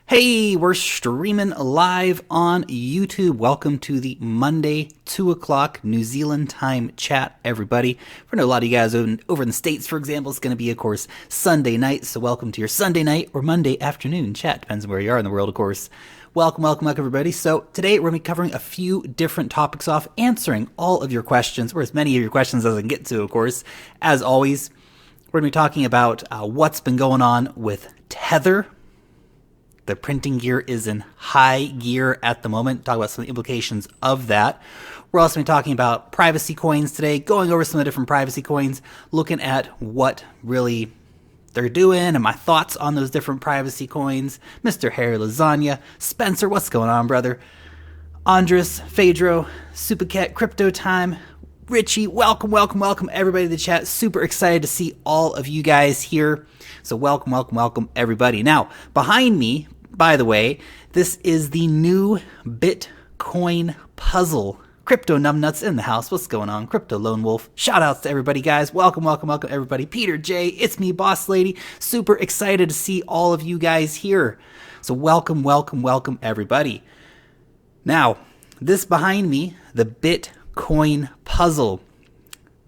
Hey, we're streaming live on YouTube. Welcome to the Monday 2 o'clock New Zealand time chat, everybody. For a lot of you guys over in the States, for example, it's going to be, of course, Sunday night. So welcome to your Sunday night or Monday afternoon chat. Depends on where you are in the world, of course. Welcome, everybody. So today we're going to be covering a few different topics off, answering all of your questions, or as many of your questions as I can get to, of course. As always, we're going to be talking about what's been going on with Tether. The printing gear is in high gear at the moment. Talk about some of the implications of that. We're also going to be talking about privacy coins today, going over some of the different privacy coins, looking at what really they're doing and my thoughts on those different privacy coins. Mr. Harry Lasagna, Spencer, what's going on, brother? Andres, Phaedro, Supercat, Crypto Time, Richie, welcome everybody to the chat. Super excited to see all of you guys here. So welcome everybody. Now, behind me, by the way, this is the new Bitcoin puzzle. Crypto numbnuts in the house. What's going on? Crypto Lone Wolf. Shout outs to everybody, guys. Welcome everybody. Peter J, it's me, Boss Lady. Super excited to see all of you guys here. So welcome everybody. Now, this behind me, the Bitcoin puzzle.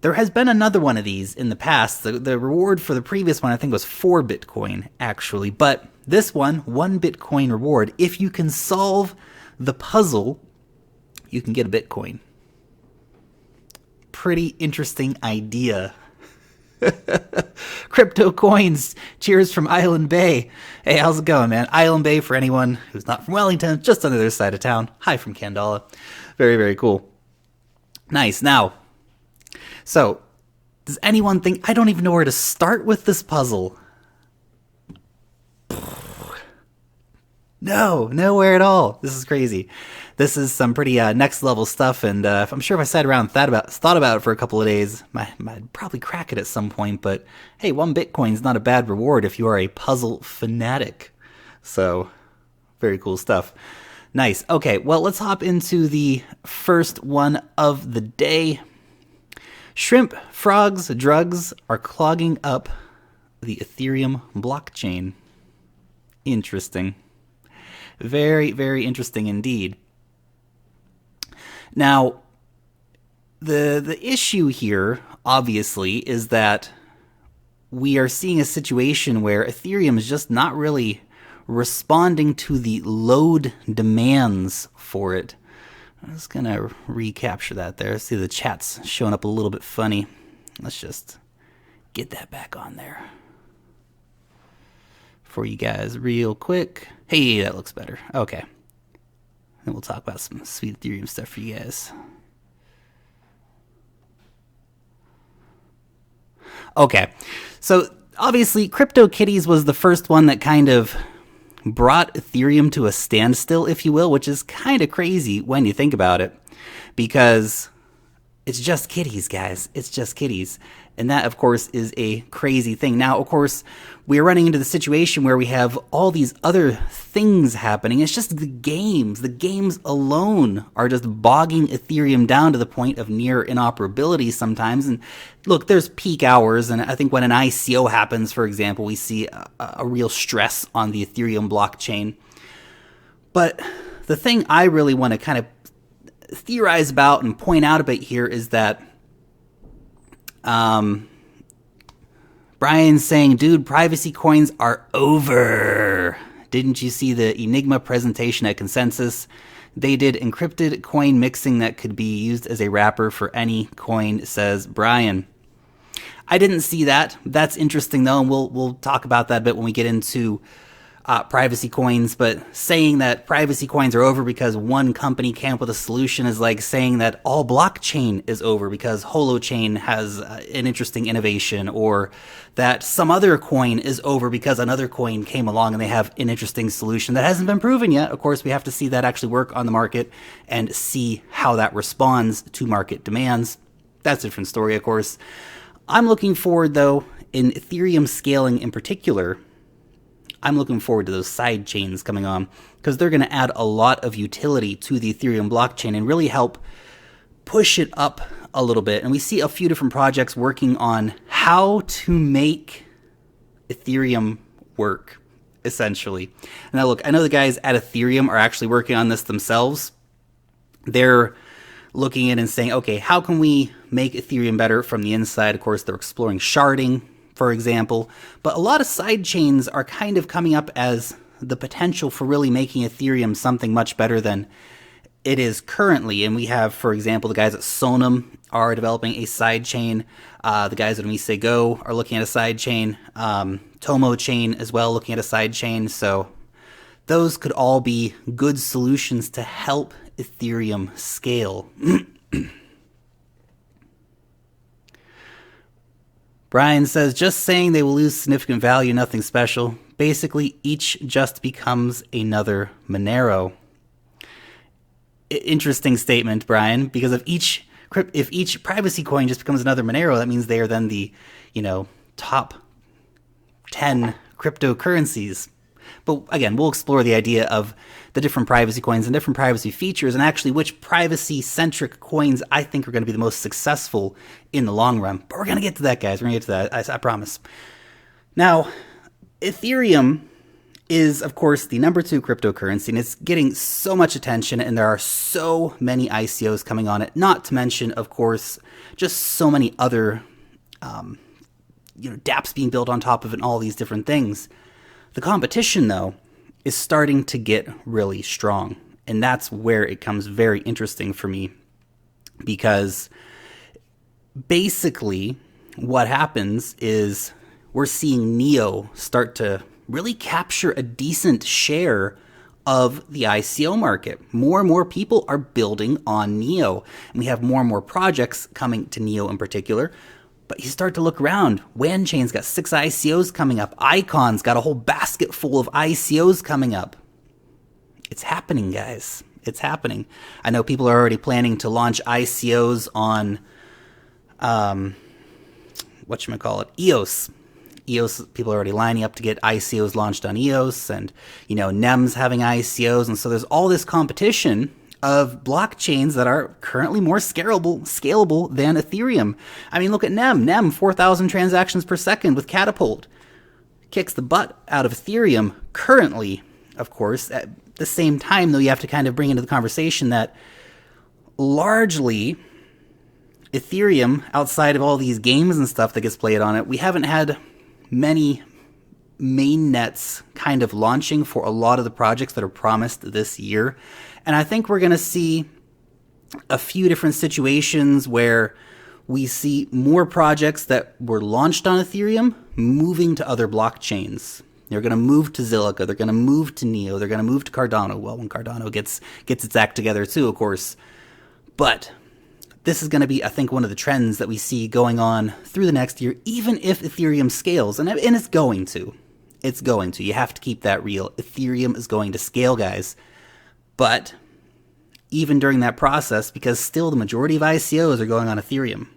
There has been another one of these in the past. The reward for the previous one, I think, was 4 Bitcoin, actually. But this one, 1 Bitcoin reward. If you can solve the puzzle, you can get a Bitcoin. Pretty interesting idea. Crypto coins. Cheers from Island Bay. Hey, how's it going, man? Island Bay, for anyone who's not from Wellington, just on the other side of town. Hi from Kandala. Very, very cool. Nice. Now, so, does anyone think, I don't even know where to start with this puzzle? No, nowhere at all. This is crazy. This is some pretty next level stuff, and I'm sure if I sat around and thought about it for a couple of days, I'd probably crack it at some point, but hey, 1 Bitcoin's not a bad reward if you are a puzzle fanatic. So, very cool stuff. Nice. Okay, well, let's hop into the first one of the day. Shrimp, frogs, drugs are clogging up the Ethereum blockchain. Interesting. Very, very interesting indeed. Now, the issue here, obviously, is that we are seeing a situation where Ethereum is just not really responding to the load demands for it. I'm just going to recapture that there. See, the chat's showing up a little bit funny. Let's just get that back on there for you guys real quick. Hey, that looks better. Okay. Then we'll talk about some sweet Ethereum stuff for you guys. Okay. So, obviously, CryptoKitties was the first one that kind of brought Ethereum to a standstill, if you will, which is kind of crazy when you think about it, because it's just kitties, guys. It's just kitties. And that, of course, is a crazy thing. Now, of course, we're running into the situation where we have all these other things happening. It's just the games. The games alone are just bogging Ethereum down to the point of near inoperability sometimes. And look, there's peak hours. And I think when an ICO happens, for example, we see a real stress on the Ethereum blockchain. But the thing I really want to kind of theorize about and point out a bit here is that Brian's saying, dude, privacy coins are over. Didn't you see the Enigma presentation at Consensus? They did encrypted coin mixing that could be used as a wrapper for any coin, says Brian. I didn't see that. That's interesting, though, and we'll talk about that a bit when we get into privacy coins. But saying that privacy coins are over because one company came up with a solution is like saying that all blockchain is over because Holochain has an interesting innovation, or that some other coin is over because another coin came along and they have an interesting solution that hasn't been proven yet. Of course, we have to see that actually work on the market and see how that responds to market demands. That's a different story, of course. I'm looking forward, though, in Ethereum scaling in particular, I'm looking forward to those side chains coming on, because they're going to add a lot of utility to the Ethereum blockchain and really help push it up a little bit. And we see a few different projects working on how to make Ethereum work. essentially. Now, look, I know the guys at Ethereum are actually working on this themselves. They're looking in and saying, okay, how can we make Ethereum better from the inside? Of course, they're exploring sharding, for example. But a lot of side chains are kind of coming up as the potential for really making Ethereum something much better than it is currently. And we have, for example, the guys at Sonam are developing a side chain. The guys at Mise Go are looking at a side chain. Tomo chain as well, looking at a side chain. So those could all be good solutions to help Ethereum scale. Brian says, just saying they will lose significant value, nothing special. Basically, each just becomes another Monero. Interesting statement, Brian, because if each privacy coin just becomes another Monero, that means they are then the, top 10 cryptocurrencies. But again, we'll explore the idea of the different privacy coins and different privacy features, and actually which privacy-centric coins I think are going to be the most successful in the long run. But we're going to get to that, guys. We're going to get to that, I promise. Now, Ethereum is, of course, the number 2 cryptocurrency, and it's getting so much attention, and there are so many ICOs coming on it, not to mention, of course, just so many other dApps being built on top of it and all these different things. The competition, though, is starting to get really strong, and that's where it comes very interesting for me, because basically what happens is we're seeing Neo start to really capture a decent share of the ICO market. More and more people are building on Neo, and we have more and more projects coming to Neo in particular. But you start to look around. Wanchain's got 6 ICOs coming up. Icon's got a whole basket full of ICOs coming up. It's happening, guys. It's happening. I know people are already planning to launch ICOs on, EOS. EOS, people are already lining up to get ICOs launched on EOS, and, NEM's having ICOs, and so there's all this competition of blockchains that are currently more scalable than Ethereum. I mean, look at NEM. NEM, 4,000 transactions per second with Catapult. Kicks the butt out of Ethereum currently, of course. At the same time, though, you have to kind of bring into the conversation that largely Ethereum, outside of all these games and stuff that gets played on it, we haven't had many main nets kind of launching for a lot of the projects that are promised this year. And I think we're going to see a few different situations where we see more projects that were launched on Ethereum moving to other blockchains. They're going to move to Zilliqa. They're going to move to Neo. They're going to move to Cardano. Well, when Cardano gets its act together too, of course. But this is going to be, I think, one of the trends that we see going on through the next year, even if Ethereum scales. And it's going to. It's going to. You have to keep that real. Ethereum is going to scale, guys. But even during that process, because still the majority of ICOs are going on Ethereum,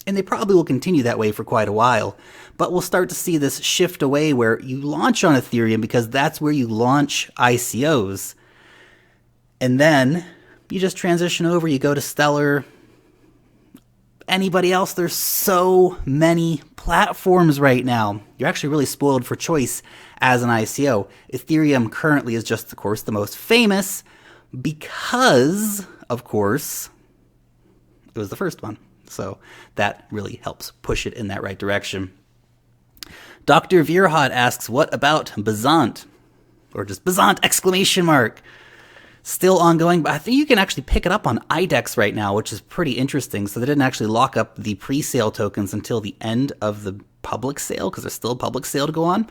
and they probably will continue that way for quite a while, but we'll start to see this shift away where you launch on Ethereum because that's where you launch ICOs, and then you just transition over, you go to Stellar, anybody else. There's so many platforms right now. You're actually really spoiled for choice as an ICO. Ethereum currently is just, of course, the most famous because, of course, it was the first one. So that really helps push it in that right direction. Dr. Veerhot asks, what about Bazant? Or just Bazant, exclamation mark. Still ongoing, but I think you can actually pick it up on IDEX right now, which is pretty interesting. So they didn't actually lock up the pre-sale tokens until the end of the public sale, because there's still a public sale to go on.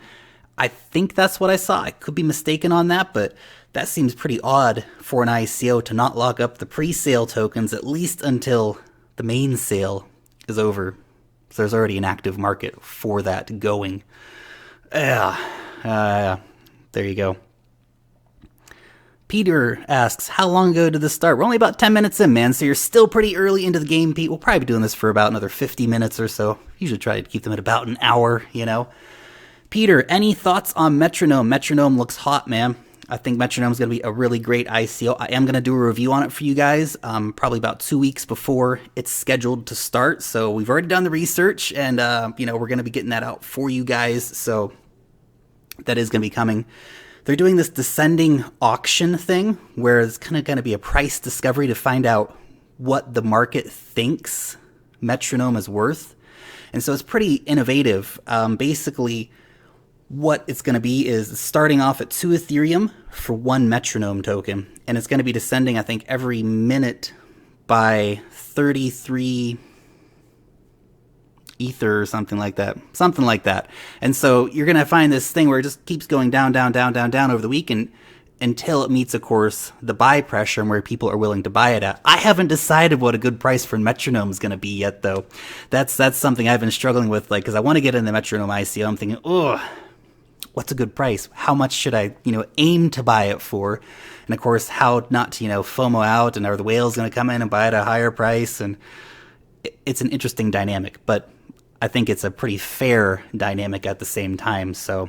I think that's what I saw. I could be mistaken on that, but that seems pretty odd for an ICO to not lock up the pre-sale tokens, at least until the main sale is over. So there's already an active market for that going. There you go. Peter asks, how long ago did this start? We're only about 10 minutes in, man, so you're still pretty early into the game, Pete. We'll probably be doing this for about another 50 minutes or so. Usually try to keep them at about an hour, Peter, any thoughts on Metronome? Metronome looks hot, man. I think Metronome's going to be a really great ICO. I am going to do a review on it for you guys, probably about 2 weeks before it's scheduled to start. So we've already done the research, and, we're going to be getting that out for you guys. So that is going to be coming. They're doing this descending auction thing where it's kind of going to be a price discovery to find out what the market thinks metronome is worth. And so it's pretty innovative. Basically, what it's going to be is starting off at 2 Ethereum for 1 metronome token. And it's going to be descending, I think, every minute by 33 Ether or something like that. Something like that. And so you're going to find this thing where it just keeps going down, down, down, down, down over the week until it meets, of course, the buy pressure and where people are willing to buy it at. I haven't decided what a good price for metronome is going to be yet, though. That's something I've been struggling with, like, because I want to get in the metronome ICO. I'm thinking, what's a good price? How much should I, aim to buy it for? And of course, how not to, FOMO out, and are the whales going to come in and buy it at a higher price? And it's an interesting dynamic, but I think it's a pretty fair dynamic at the same time. So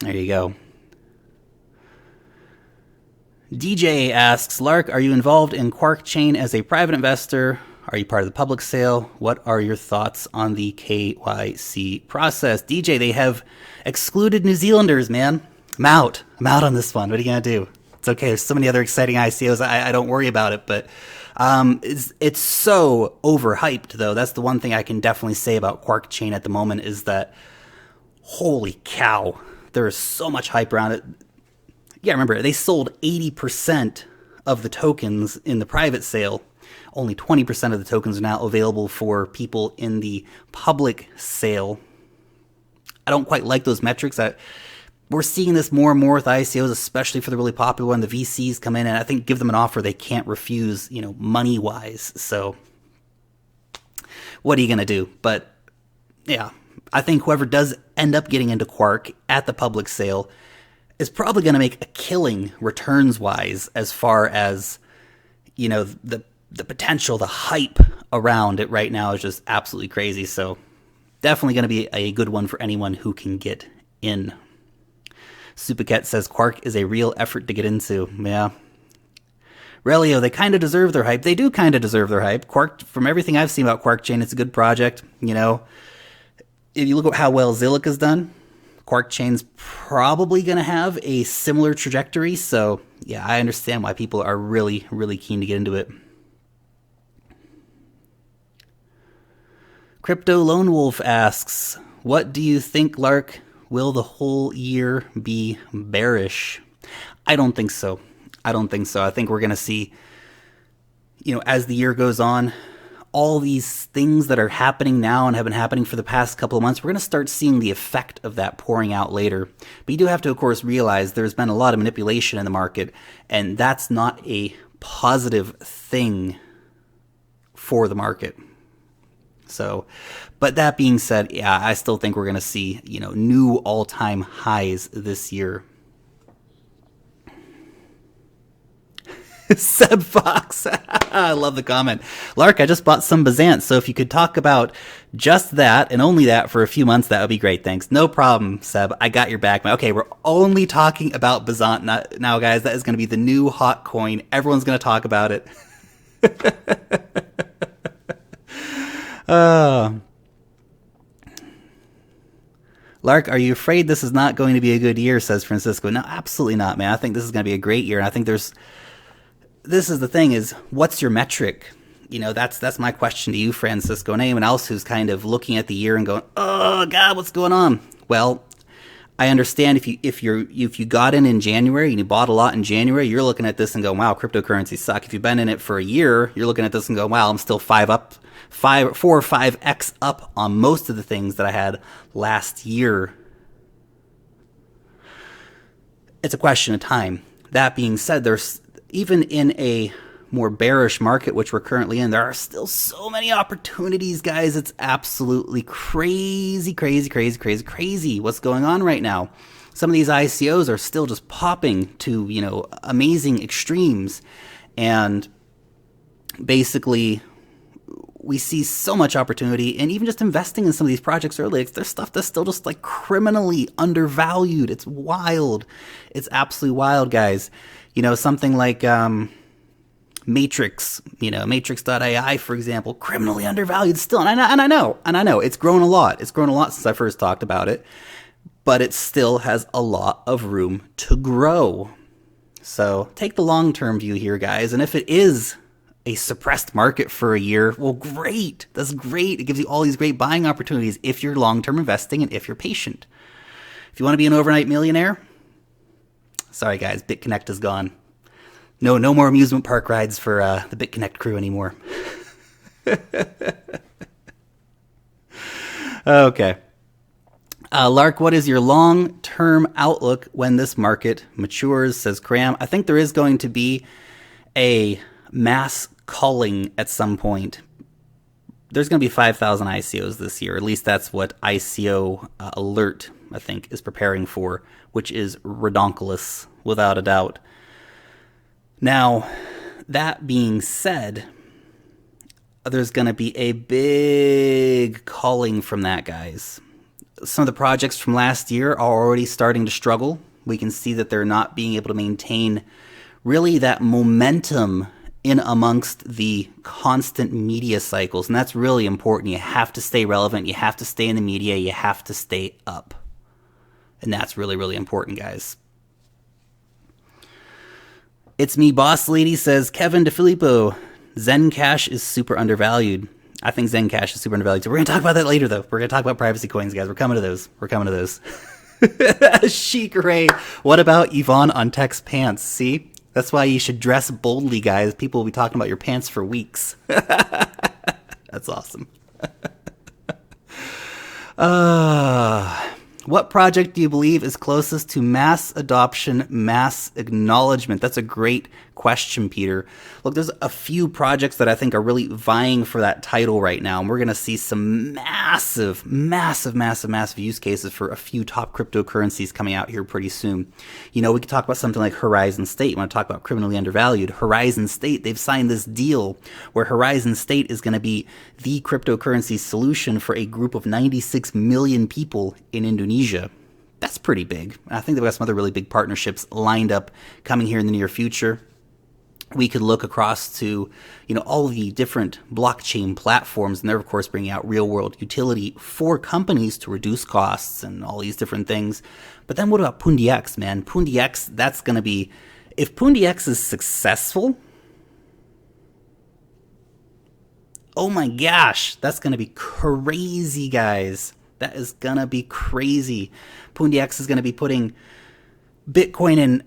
there you go. DJ asks, Lark, are you involved in Quark Chain as a private investor? Are you part of the public sale? What are your thoughts on the KYC process? DJ, they have excluded New Zealanders, man. I'm out on this one. What are you going to do? It's okay. There's so many other exciting ICOs. I don't worry about it, but it's so overhyped, though. That's the one thing I can definitely say about Quark Chain at the moment is that, holy cow, there is so much hype around it. Yeah, remember, they sold 80% of the tokens in the private sale. Only 20% of the tokens are now available for people in the public sale. I don't quite like those metrics. We're seeing this more and more with ICOs, especially for the really popular one. The VCs come in and I think give them an offer they can't refuse, money-wise. So what are you going to do? But yeah, I think whoever does end up getting into Quark at the public sale is probably going to make a killing returns-wise as far as, the potential, the hype around it right now is just absolutely crazy. So definitely going to be a good one for anyone who can get in. Supaket says Quark is a real effort to get into. Yeah. Relio, they kind of deserve their hype. They do kind of deserve their hype. Quark, from everything I've seen about Quark Chain, it's a good project. If you look at how well Zilliq's done, Quark Chain's probably going to have a similar trajectory. So, yeah, I understand why people are really, really keen to get into it. Crypto Lone Wolf asks, what do you think, Lark? Will the whole year be bearish? I don't think so. I think we're going to see, as the year goes on, all these things that are happening now and have been happening for the past couple of months, we're going to start seeing the effect of that pouring out later. But you do have to, of course, realize there's been a lot of manipulation in the market, and that's not a positive thing for the market. So, but that being said, yeah, I still think we're going to see, new all-time highs this year. Seb Fox. I love the comment. Lark, I just bought some Bizant, so if you could talk about just that and only that for a few months, that would be great. Thanks. No problem, Seb. I got your back. Okay, we're only talking about Bizant now, guys. That is going to be the new hot coin. Everyone's going to talk about it. Lark, are you afraid this is not going to be a good year, says Francisco. No, absolutely not, man. I think this is going to be a great year, and I think this is the thing is, what's your metric? That's my question to you, Francisco, and anyone else who's kind of looking at the year and going, oh God, what's going on? Well, I understand if you got in January and you bought a lot in January, you're looking at this and going, wow, cryptocurrencies suck. If you've been in it for a year, you're looking at this and going, wow, I'm still 4 or 5x up on most of the things that I had last year. It's a question of time. That being said, there's even in a more bearish market, which we're currently in, there are still so many opportunities, guys. It's absolutely crazy what's going on right now. Some of these ICOs are still just popping to, amazing extremes. And basically, we see so much opportunity, and even just investing in some of these projects early, there's stuff that's still just like criminally undervalued. It's wild. It's absolutely wild, guys. Something like Matrix, Matrix.ai, for example, criminally undervalued still. And I know it's grown a lot. It's grown a lot since I first talked about it. but it still has a lot of room to grow. So take the long-term view here, guys. And if it is a suppressed market for a year, well, great. That's great. It gives you all these great buying opportunities if you're long-term investing and if you're patient. If you want to be an overnight millionaire, sorry, guys, BitConnect is gone. No more amusement park rides for the BitConnect crew anymore. Okay. Lark, what is your long-term outlook when this market matures, says Cram. I think there is going to be a mass culling at some point. There's going to be 5,000 ICOs this year. At least that's what ICO Alert, I think, is preparing for, which is redonkulous, without a doubt. Now, that being said, there's going to be a big culling from that, guys. Some of the projects from last year are already starting to struggle. We can see that they're not being able to maintain really that momentum in amongst the constant media cycles. And that's really important. You have to stay relevant. You have to stay in the media. You have to stay up. And that's really, really important, guys. It's me, Boss Lady, says Kevin DeFilippo. Zencash is super undervalued. I think Zencash is super undervalued. So we're going to talk about that later, though. We're going to talk about privacy coins, guys. We're coming to those. Chic Ray. What about Yvonne on Tech's pants? See? That's why you should dress boldly, guys. People will be talking about your pants for weeks. That's awesome. What project do you believe is closest to mass adoption, mass acknowledgement? That's a great question, Peter. Look, there's a few projects that I think are really vying for that title right now, and we're going to see some massive use cases for a few top cryptocurrencies coming out here pretty soon. You know, we could talk about something like Horizon State. When I talk about criminally undervalued, Horizon State, they've signed this deal where Horizon State is going to be the cryptocurrency solution for a group of 96 million people in Indonesia. That's pretty big. I think they've got some other really big partnerships lined up coming here in the near future. We could look across to, all the different blockchain platforms, and they're, of course, bringing out real-world utility for companies to reduce costs and all these different things. But then what about PundiX, man? PundiX, that's going to be... If PundiX is successful, oh my gosh, that's going to be crazy, guys. That is going to be crazy. PundiX is going to be putting Bitcoin and,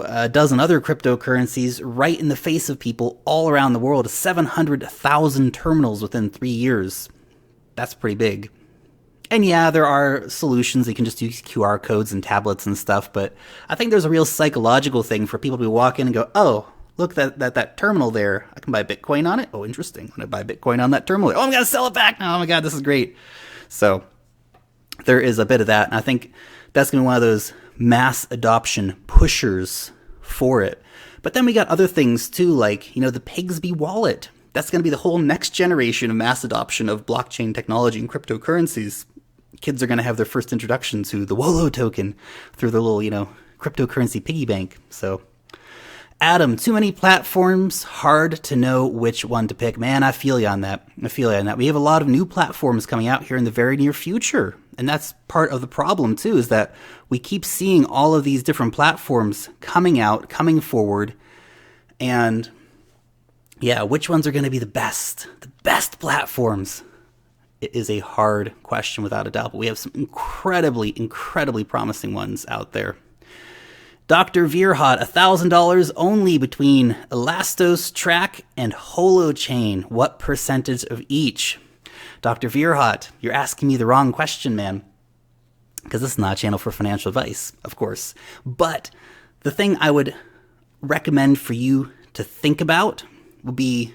a dozen other cryptocurrencies right in the face of people all around the world. 700,000 terminals within 3 years. That's pretty big. And yeah, there are solutions. You can just use QR codes and tablets and stuff, but I think there's a real psychological thing for people to walk in and go, oh, look, that terminal there, I can buy Bitcoin on it. Oh, interesting. I'm going to buy Bitcoin on that terminal. Oh, I'm going to sell it back now. Oh my God, this is great. So there is a bit of that. And I think that's going to be one of those mass adoption pushers for it. But then we got other things too, like, the Pigsby wallet. That's going to be the whole next generation of mass adoption of blockchain technology and cryptocurrencies. Kids are going to have their first introduction to the Wolo token through the little, cryptocurrency piggy bank. So, Adam, too many platforms, hard to know which one to pick. Man, I feel you on that. We have a lot of new platforms coming out here in the very near future. And that's part of the problem, too, is that we keep seeing all of these different platforms coming out, coming forward. And, yeah, which ones are going to be the best platforms? It is a hard question without a doubt. But we have some incredibly promising ones out there. Dr. Veerhot, $1,000 only between Elastos, Track, and Holochain. What percentage of each? Dr. Veerhot, you're asking me the wrong question, man. Because this is not a channel for financial advice, of course. But the thing I would recommend for you to think about would be,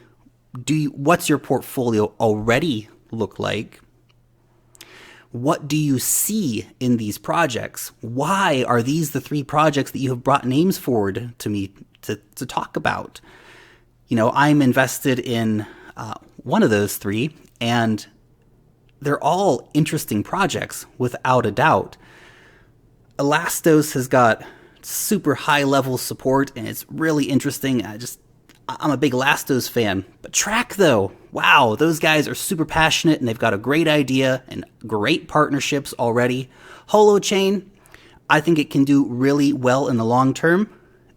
what's your portfolio already look like? What do you see in these projects? Why are these the 3 projects that you have brought names forward to me to talk about? I'm invested in one of those 3, and they're all interesting projects, without a doubt. Elastos has got super high level support, and it's really interesting. I'm a big Lastos fan. But Track, though, wow, those guys are super passionate, and they've got a great idea and great partnerships already. Holochain, I think it can do really well in the long term.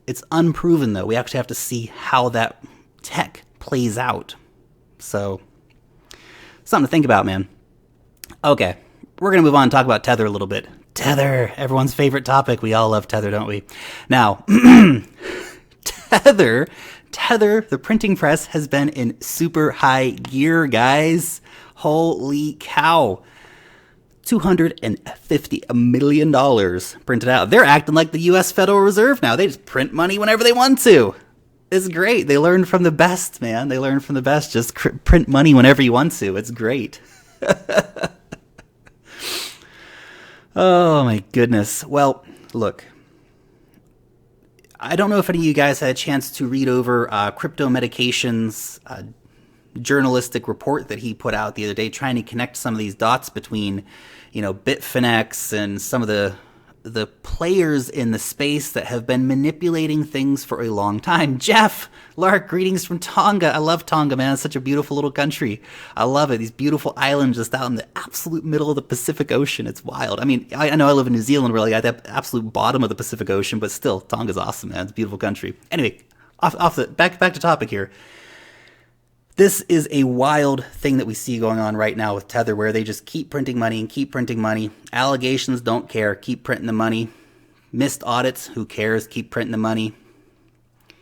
It's unproven, though. We actually have to see how that tech plays out. So, something to think about, man. Okay, we're going to move on and talk about Tether a little bit. Tether, everyone's favorite topic. We all love Tether, don't we? Now, Tether, the printing press, has been in super high gear, guys. Holy cow. $250 million printed out. They're acting like the U.S. Federal Reserve now. They just print money whenever they want to. It's great. They learned from the best, man. They learned from the best. Just print money whenever you want to. It's great. Oh, my goodness. Well, look. I don't know if any of you guys had a chance to read over Crypto Medication's journalistic report that he put out the other day, trying to connect some of these dots between, Bitfinex and some of the players in the space that have been manipulating things for a long time. Jeff, Lark, greetings from Tonga. I love Tonga, man. It's such a beautiful little country. I love it. These beautiful islands just out in the absolute middle of the Pacific Ocean. It's wild. I mean, I know I live in New Zealand, where at the absolute bottom of the Pacific Ocean, but still, Tonga's awesome, man. It's a beautiful country. Anyway, back to topic here. This is a wild thing that we see going on right now with Tether, where they just keep printing money and keep printing money. Allegations, don't care, keep printing the money. Missed audits, who cares, keep printing the money.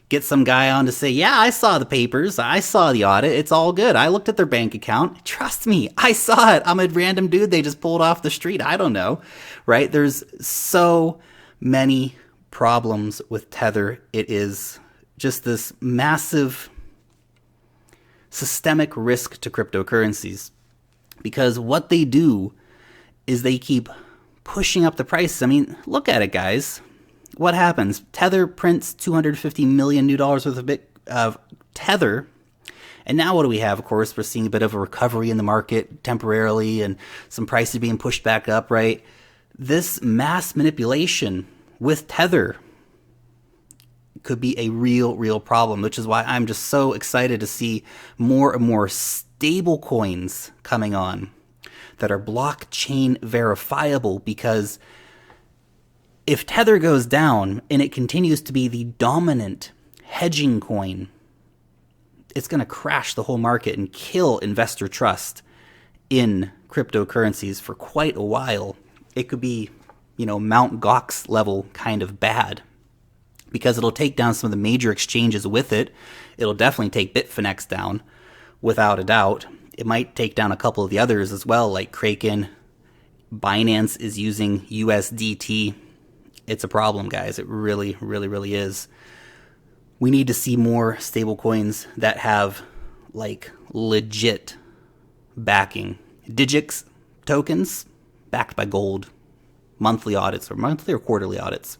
Get some guy on to say, yeah, I saw the papers, I saw the audit, it's all good. I looked at their bank account. Trust me, I saw it. I'm a random dude they just pulled off the street. I don't know, right? There's so many problems with Tether. It is just this massive systemic risk to cryptocurrencies, because what they do is they keep pushing up the price. I mean, look at it, guys. What happens? Tether prints $250 million new dollars worth of Tether, and now what do we have? Of course, we're seeing a bit of a recovery in the market temporarily, and some prices being pushed back up, right? This mass manipulation with Tether could be a real problem, which is why I'm just so excited to see more and more stable coins coming on that are blockchain verifiable, because if Tether goes down and it continues to be the dominant hedging coin, it's going to crash the whole market and kill investor trust in cryptocurrencies for quite a while. It could be, Mount Gox level kind of bad, because it'll take down some of the major exchanges with it. It'll definitely take Bitfinex down, without a doubt. It might take down a couple of the others as well, like Kraken. Binance is using USDT. It's a problem, guys. It really, really, really is. We need to see more stablecoins that have, legit backing. Digix tokens, backed by gold. Monthly audits, or monthly or quarterly audits.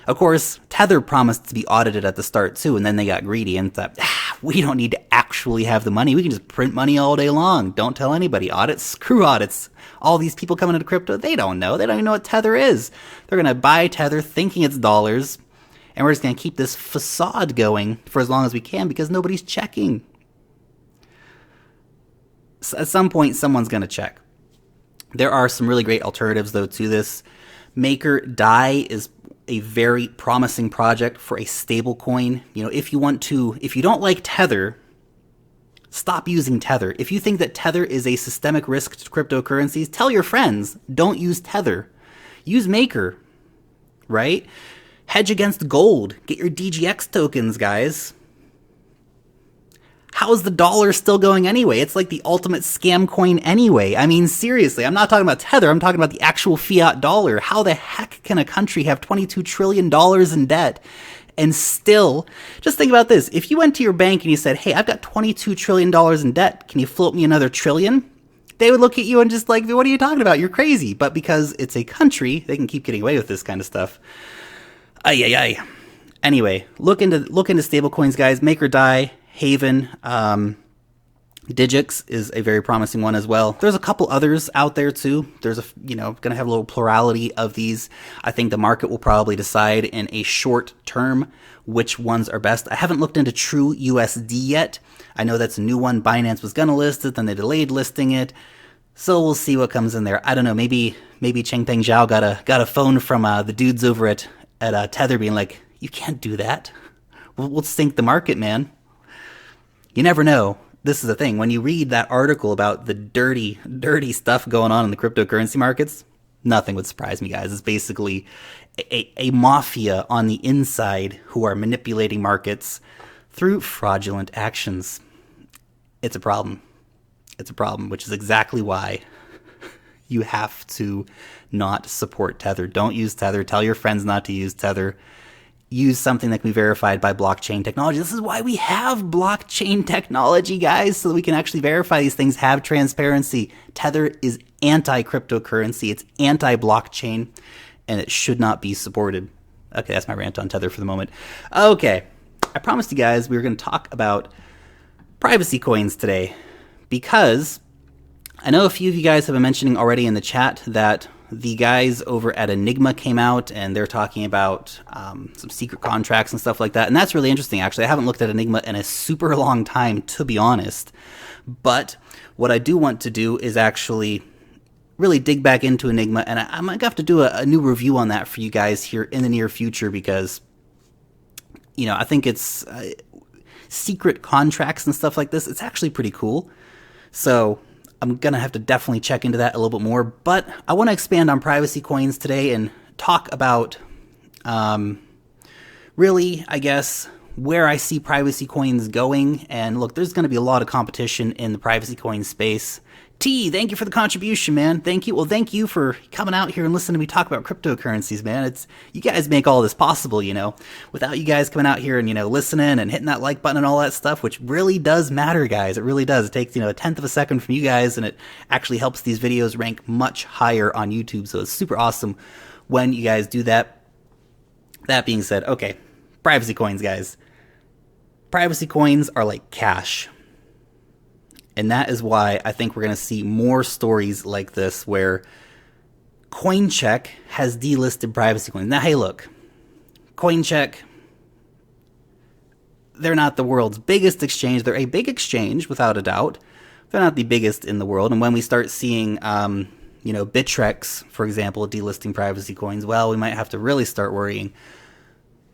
Of course, Tether promised to be audited at the start too, and then they got greedy and thought, we don't need to actually have the money. We can just print money all day long. Don't tell anybody. Audits, screw audits. All these people coming into crypto, they don't know. They don't even know what Tether is. They're going to buy Tether thinking it's dollars, and we're just going to keep this facade going for as long as we can, because nobody's checking. So at some point, someone's going to check. There are some really great alternatives, though, to this. MakerDAI is a very promising project for a stable coin. If you don't like Tether, stop using Tether. If you think that Tether is a systemic risk to cryptocurrencies, tell your friends, don't use Tether. Use Maker, right? Hedge against gold. Get your DGX tokens, guys. How is the dollar still going anyway? It's like the ultimate scam coin anyway. I mean, seriously, I'm not talking about Tether. I'm talking about the actual fiat dollar. How the heck can a country have $22 trillion in debt and still, just think about this. If you went to your bank and you said, hey, I've got $22 trillion in debt. Can you float me another trillion? They would look at you and just what are you talking about? You're crazy. But because it's a country, they can keep getting away with this kind of stuff. Ay. Anyway, look into stablecoins, guys. MakerDAI, Haven. Digix is a very promising one as well. There's a couple others out there too. There's going to have a little plurality of these. I think the market will probably decide in a short term which ones are best. I haven't looked into True USD yet. I know that's a new one. Binance was going to list it, then they delayed listing it. So we'll see what comes in there. I don't know. Maybe Changpeng Zhao got a phone from the dudes over at Tether being like, you can't do that. We'll sink the market, man. You never know. This is the thing. When you read that article about the dirty stuff going on in the cryptocurrency markets, nothing would surprise me, guys. It's basically a mafia on the inside who are manipulating markets through fraudulent actions. It's a problem. It's a problem, which is exactly why you have to not support Tether. Don't use Tether. Tell your friends not to use Tether. Use something that can be verified by blockchain technology. This is why we have blockchain technology, guys, so that we can actually verify these things, have transparency. Tether is anti-cryptocurrency. It's anti-blockchain, and it should not be supported. Okay, that's my rant on Tether for the moment. Okay, I promised you guys we were going to talk about privacy coins today because I know a few of you guys have been mentioning already in the chat that the guys over at Enigma came out and they're talking about some secret contracts and stuff like that. And that's really interesting, actually. I haven't looked at Enigma in a super long time, to be honest. But what I do want to do is actually really dig back into Enigma. And I might have to do a new review on that for you guys here in the near future because, I think it's secret contracts and stuff like this. It's actually pretty cool. So I'm going to have to definitely check into that a little bit more, but I want to expand on privacy coins today and talk about, really, I guess, where I see privacy coins going. And look, there's going to be a lot of competition in the privacy coin space. T, thank you for the contribution, man. Thank you. Well, thank you for coming out here and listening to me talk about cryptocurrencies, man. It's you guys make all this possible, Without you guys coming out here and, listening and hitting that like button and all that stuff, which really does matter, guys. It really does. It takes, a tenth of a second from you guys, and it actually helps these videos rank much higher on YouTube. So it's super awesome when you guys do that. That being said, okay, privacy coins, guys. Privacy coins are like cash. And that is why I think we're going to see more stories like this where CoinCheck has delisted privacy coins. Now, hey, look, CoinCheck, they're not the world's biggest exchange. They're a big exchange, without a doubt. They're not the biggest in the world. And when we start seeing, Bittrex, for example, delisting privacy coins, well, we might have to really start worrying.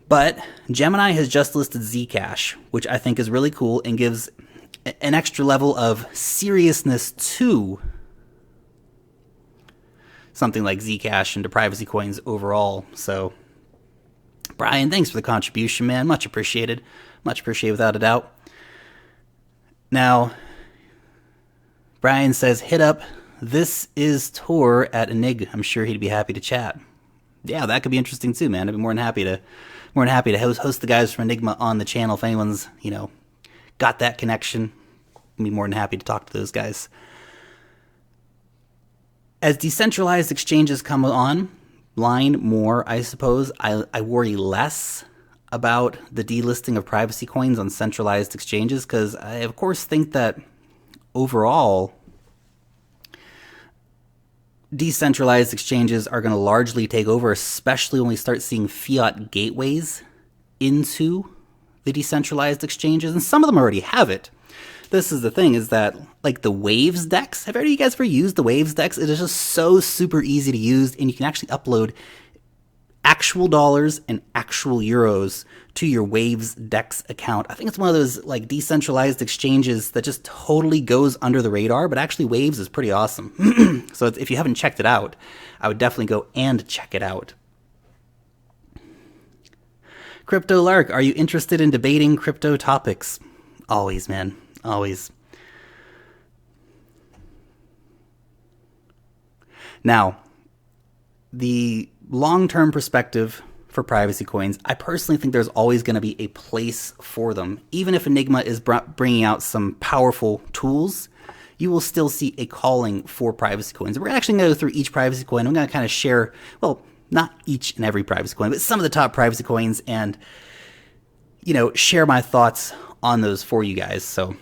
But Gemini has just listed Zcash, which I think is really cool and gives an extra level of seriousness to something like Zcash and to privacy coins overall. So, Brian, thanks for the contribution, man. Much appreciated. Much appreciated, without a doubt. Now, Brian says, hit up This Is Tor at Enig. I'm sure he'd be happy to chat. Yeah, that could be interesting too, man. I'd be more than happy to host the guys from Enigma on the channel if anyone's, got that connection. I'd be more than happy to talk to those guys. As decentralized exchanges come online more, I suppose, I worry less about the delisting of privacy coins on centralized exchanges because I, of course, think that overall, decentralized exchanges are going to largely take over, especially when we start seeing fiat gateways into the decentralized exchanges, and some of them already have it. This is the thing, is that, like the Waves DEX, have any of you guys ever used the Waves DEX? It is just so super easy to use, and you can actually upload actual dollars and actual euros to your Waves DEX account. I think it's one of those like decentralized exchanges that just totally goes under the radar, but actually Waves is pretty awesome. So if you haven't checked it out, I would definitely go and check it out. Crypto Lark, are you interested in debating crypto topics? Always, man. Always. Now, the long-term perspective for privacy coins, I personally think there's always going to be a place for them. Even if Enigma is bringing out some powerful tools, you will still see a calling for privacy coins. We're actually going to go through each privacy coin. I'm going to kind of share, well, not each and every privacy coin, but some of the top privacy coins and, share my thoughts on those for you guys. So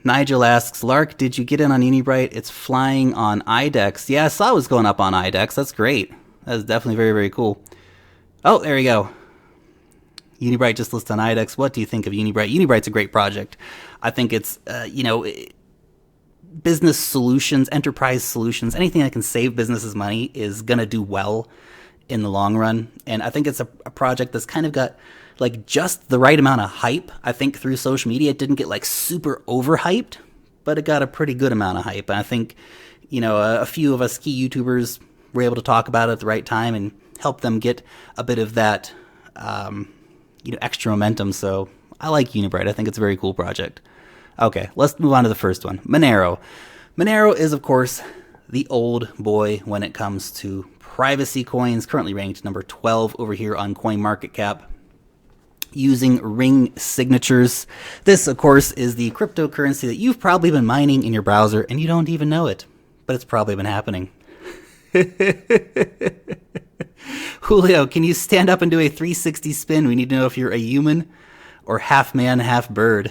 Nigel asks, Lark, did you get in on Unibright? It's flying on IDEX. Yeah, I saw it was going up on IDEX. That's great. That's definitely very, very cool. Oh, there we go. Unibright just listed on IDEX. What do you think of Unibright? Unibright's a great project. I think it's, business solutions, enterprise solutions, anything that can save businesses money is going to do well in the long run. And I think it's a project that's kind of got like just the right amount of hype. I think through social media, it didn't get like super overhyped, but it got a pretty good amount of hype. And I think, a few of us key YouTubers were able to talk about it at the right time and help them get a bit of that, extra momentum. So I like Unibright. I think it's a very cool project. Okay, let's move on to the first one, Monero. Monero is, of course, the old boy when it comes to privacy coins, currently ranked number 12 over here on CoinMarketCap, using ring signatures. This, of course, is the cryptocurrency that you've probably been mining in your browser and you don't even know it, but it's probably been happening. Julio, can you stand up and do a 360 spin? We need to know if you're a human or half man, half bird.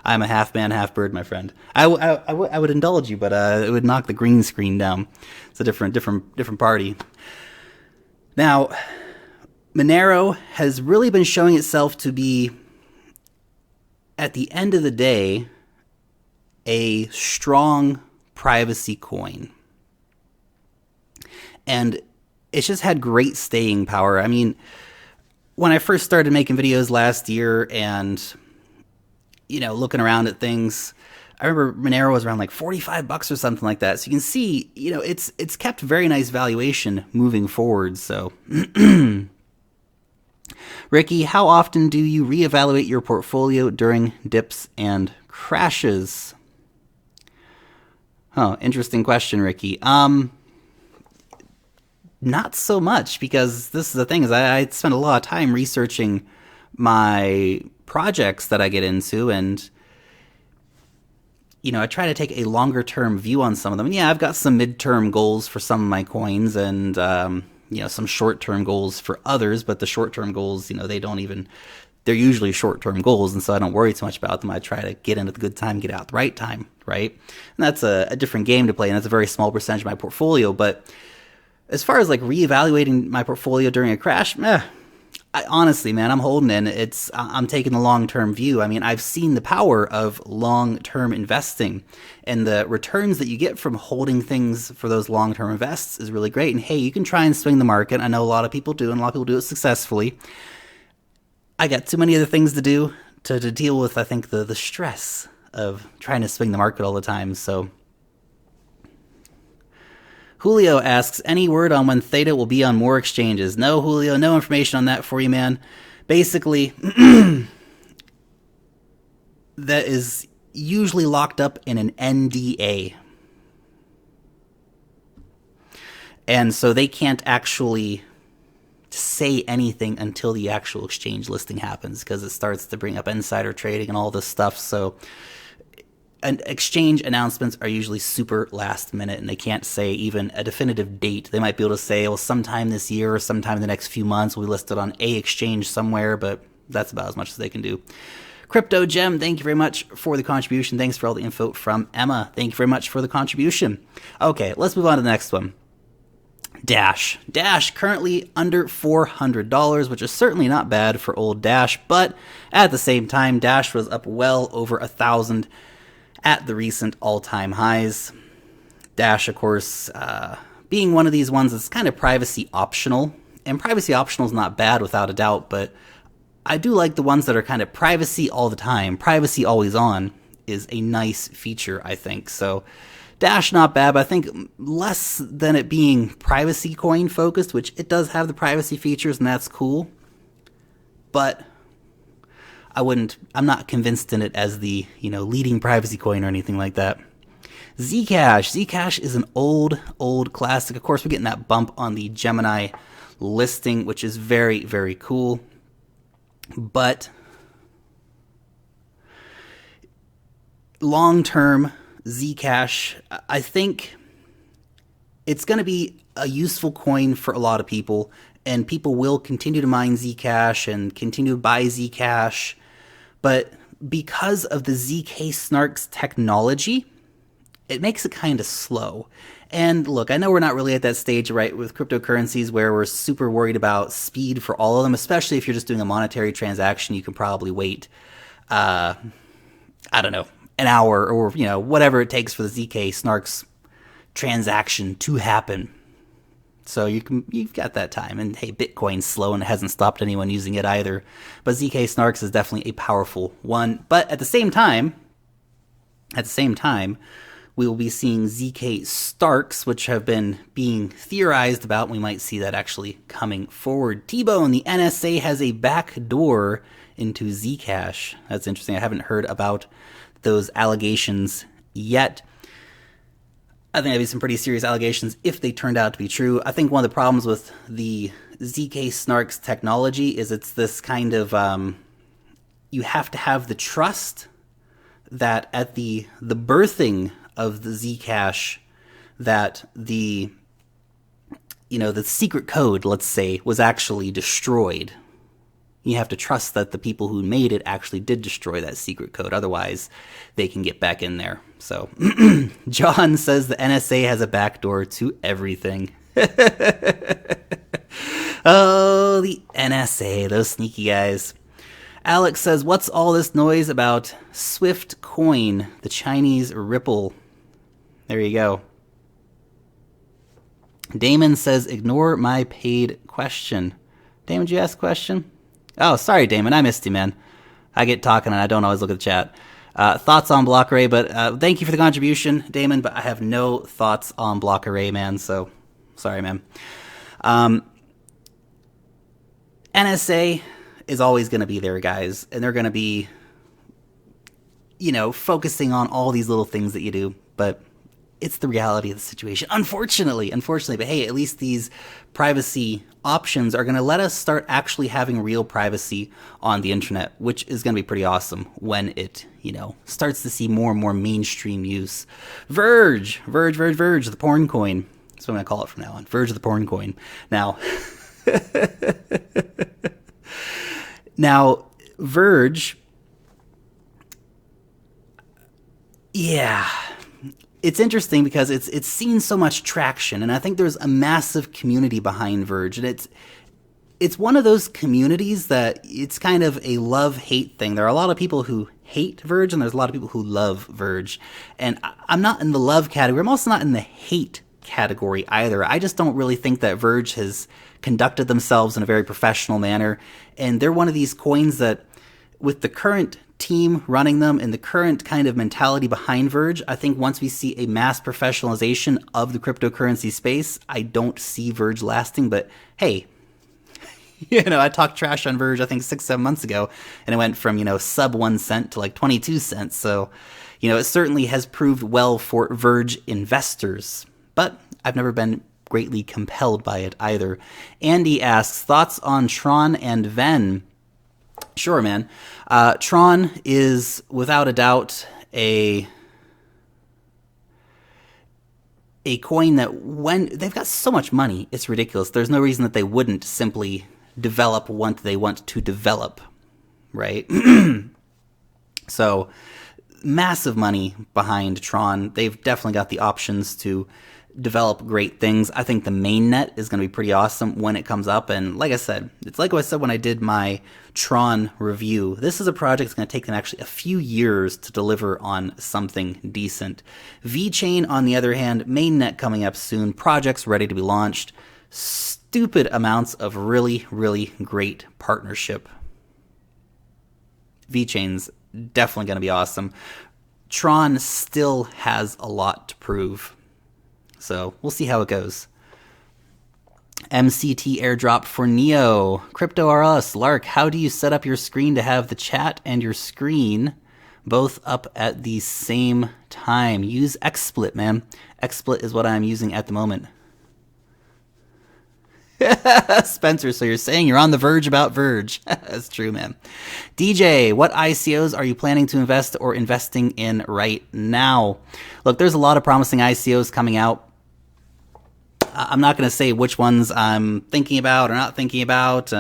I'm a half man, half bird, my friend. I would indulge you, but it would knock the green screen down. It's a different party. Now, Monero has really been showing itself to be, at the end of the day, a strong privacy coin. And it's just had great staying power. I mean, when I first started making videos last year and looking around at things, I remember Monero was around like $45 or something like that. So you can see, it's kept very nice valuation moving forward. So, Ricky, how often do you reevaluate your portfolio during dips and crashes? Oh, interesting question, Ricky. Not so much, because this is the thing, is I spend a lot of time researching my projects that I get into, and I try to take a longer term view on some of them. And yeah, I've got some midterm goals for some of my coins, and some short term goals for others, but the short term goals, they're usually short term goals, and so I don't worry too much about them. I try to get in at the good time, get out at the right time, right? And that's a different game to play, and that's a very small percentage of my portfolio. But as far as like reevaluating my portfolio during a crash, honestly, man, I'm holding in. I'm taking the long-term view. I mean, I've seen the power of long-term investing, and the returns that you get from holding things for those long-term invests is really great. And hey, you can try and swing the market. I know a lot of people do, and a lot of people do it successfully. I got too many other things to do to deal with, I think, the stress of trying to swing the market all the time. So Julio asks, any word on when Theta will be on more exchanges? No, Julio, no information on that for you, man. Basically, that is usually locked up in an NDA. And so they can't actually say anything until the actual exchange listing happens, because it starts to bring up insider trading and all this stuff. So exchange announcements are usually super last minute, and they can't say even a definitive date. They might be able to say, well, sometime this year or sometime in the next few months we listed on a exchange somewhere, but that's about as much as they can do. Crypto Gem, thank you very much for the contribution. Thanks for all the info from Emma. Thank you very much for the contribution. Okay, let's move on to the next one. Dash. Dash currently under $400, which is certainly not bad for old Dash, but at the same time, Dash was up well over 1,000 at the recent all-time highs. Dash, of course, being one of these ones that's kind of privacy optional, and privacy optional is not bad without a doubt, but I do like the ones that are kind of privacy all the time. Privacy always on is a nice feature, I think. So Dash, not bad, but I think less than it being privacy coin focused, which it does have the privacy features, and that's cool, but I'm not convinced in it as the, leading privacy coin or anything like that. Zcash. Zcash is an old classic. Of course, we're getting that bump on the Gemini listing, which is very, very cool. But long-term, Zcash, I think it's going to be a useful coin for a lot of people, and people will continue to mine Zcash and continue to buy Zcash. But because of the ZK Snarks technology, it makes it kind of slow. And look, I know we're not really at that stage, right, with cryptocurrencies where we're super worried about speed for all of them, especially if you're just doing a monetary transaction. You can probably wait, I don't know, an hour or, whatever it takes for the ZK Snarks transaction to happen. So you've got that time. And hey, Bitcoin's slow and it hasn't stopped anyone using it either. But ZK Snarks is definitely a powerful one. But at the same time, we will be seeing ZK Starks, which have been being theorized about. We might see that actually coming forward. T-Bone, the NSA has a back door into Zcash. That's interesting. I haven't heard about those allegations yet. I think that'd be some pretty serious allegations if they turned out to be true. I think one of the problems with the ZK Snarks technology is it's this kind of, you have to have the trust that at the birthing of the Zcash, that the secret code, let's say, was actually destroyed. You have to trust that the people who made it actually did destroy that secret code. Otherwise, they can get back in there. So, John says the NSA has a backdoor to everything. Oh, the NSA, those sneaky guys. Alex says, what's all this noise about Swift Coin, the Chinese Ripple? There you go. Damon says, ignore my paid question. Damon, did you ask a question? Oh, sorry, Damon. I missed you, man. I get talking and I don't always look at the chat. Thoughts on block array, but thank you for the contribution, Damon, but I have no thoughts on block array, man, so sorry, man. NSA is always going to be there, guys, and they're going to be, focusing on all these little things that you do, but it's the reality of the situation. Unfortunately, but hey, at least these privacy options are going to let us start actually having real privacy on the internet, which is going to be pretty awesome when it, starts to see more and more mainstream use. Verge, the porn coin. That's what I'm going to call it from now on. Verge the porn coin. Now, Verge, yeah, it's interesting because it's seen so much traction, and I think there's a massive community behind Verge, and it's one of those communities that it's kind of a love-hate thing. There are a lot of people who hate Verge, and there's a lot of people who love Verge, and I'm not in the love category. I'm also not in the hate category either. I just don't really think that Verge has conducted themselves in a very professional manner, and they're one of these coins that, with the current team running them and the current kind of mentality behind Verge, I think once we see a mass professionalization of the cryptocurrency space, I don't see Verge lasting. But hey, I talked trash on Verge, I think 6-7 months ago, and it went from, sub 1 cent to like 22 cents. So, it certainly has proved well for Verge investors, but I've never been greatly compelled by it either. Andy asks, thoughts on Tron and Ven? Sure, man. Tron is without a doubt a coin that, when they've got so much money, it's ridiculous. There's no reason that they wouldn't simply develop what they want to develop, right? So, massive money behind Tron. They've definitely got the options to develop great things. I think the mainnet is going to be pretty awesome when it comes up. And like I said, it's like what I said when I did my Tron review. This is a project that's going to take them actually a few years to deliver on something decent. VeChain, on the other hand, mainnet coming up soon. Projects ready to be launched. Stupid amounts of really, really great partnership. VeChain's definitely going to be awesome. Tron still has a lot to prove. So we'll see how it goes. MCT airdrop for Neo. Crypto R Us. Lark, how do you set up your screen to have the chat and your screen both up at the same time? Use XSplit, man. XSplit is what I'm using at the moment. Spencer, so you're saying you're on the verge about Verge. That's true, man. DJ, what ICOs are you planning to invest or investing in right now? Look, there's a lot of promising ICOs coming out. I'm not going to say which ones I'm thinking about or not thinking about,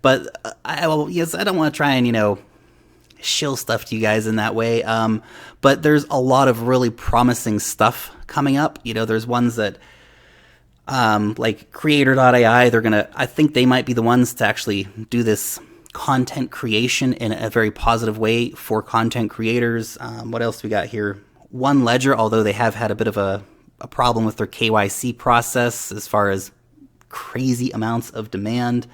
but I don't want to try and, shill stuff to you guys in that way. But there's a lot of really promising stuff coming up. There's ones that, like Creator.ai, I think they might be the ones to actually do this content creation in a very positive way for content creators. What else do we got here? One Ledger, although they have had a bit of a problem with their KYC process as far as crazy amounts of demand.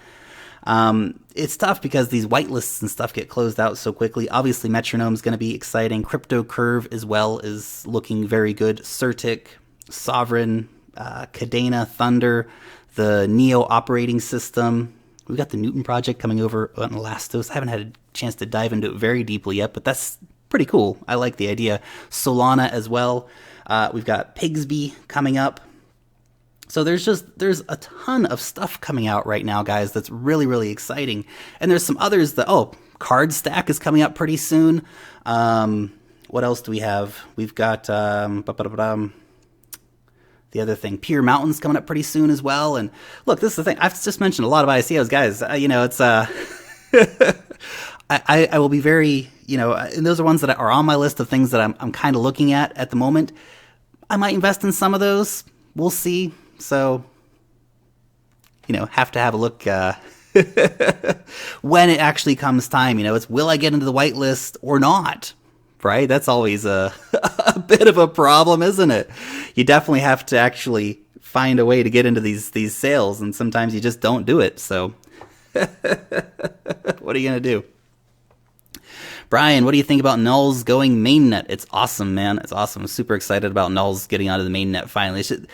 It's tough because these whitelists and stuff get closed out so quickly. Obviously, Metronome's going to be exciting. Crypto Curve as well is looking very good. Certic, Sovereign, Cadena, Thunder, the Neo operating system. We've got the Newton project coming over on Elastos. I haven't had a chance to dive into it very deeply yet, but that's pretty cool. I like the idea. Solana as well. We've got Pigsby coming up. So there's a ton of stuff coming out right now, guys, that's really, really exciting. And there's some others that, Card Stack is coming up pretty soon. What else do we have? We've got the other thing, Pure Mountain's coming up pretty soon as well. And look, this is the thing. I've just mentioned a lot of ICOs, guys. It's I will be very, and those are ones that are on my list of things that I'm kind of looking at the moment. I might invest in some of those. We'll see. So, have to have a look when it actually comes time. It's will I get into the whitelist or not? Right? That's always a bit of a problem, isn't it? You definitely have to actually find a way to get into these sales, and sometimes you just don't do it. So, what are you going to do? Brian, what do you think about Nulls going mainnet? It's awesome, man. It's awesome. I'm super excited about Nulls getting onto the mainnet finally. It's just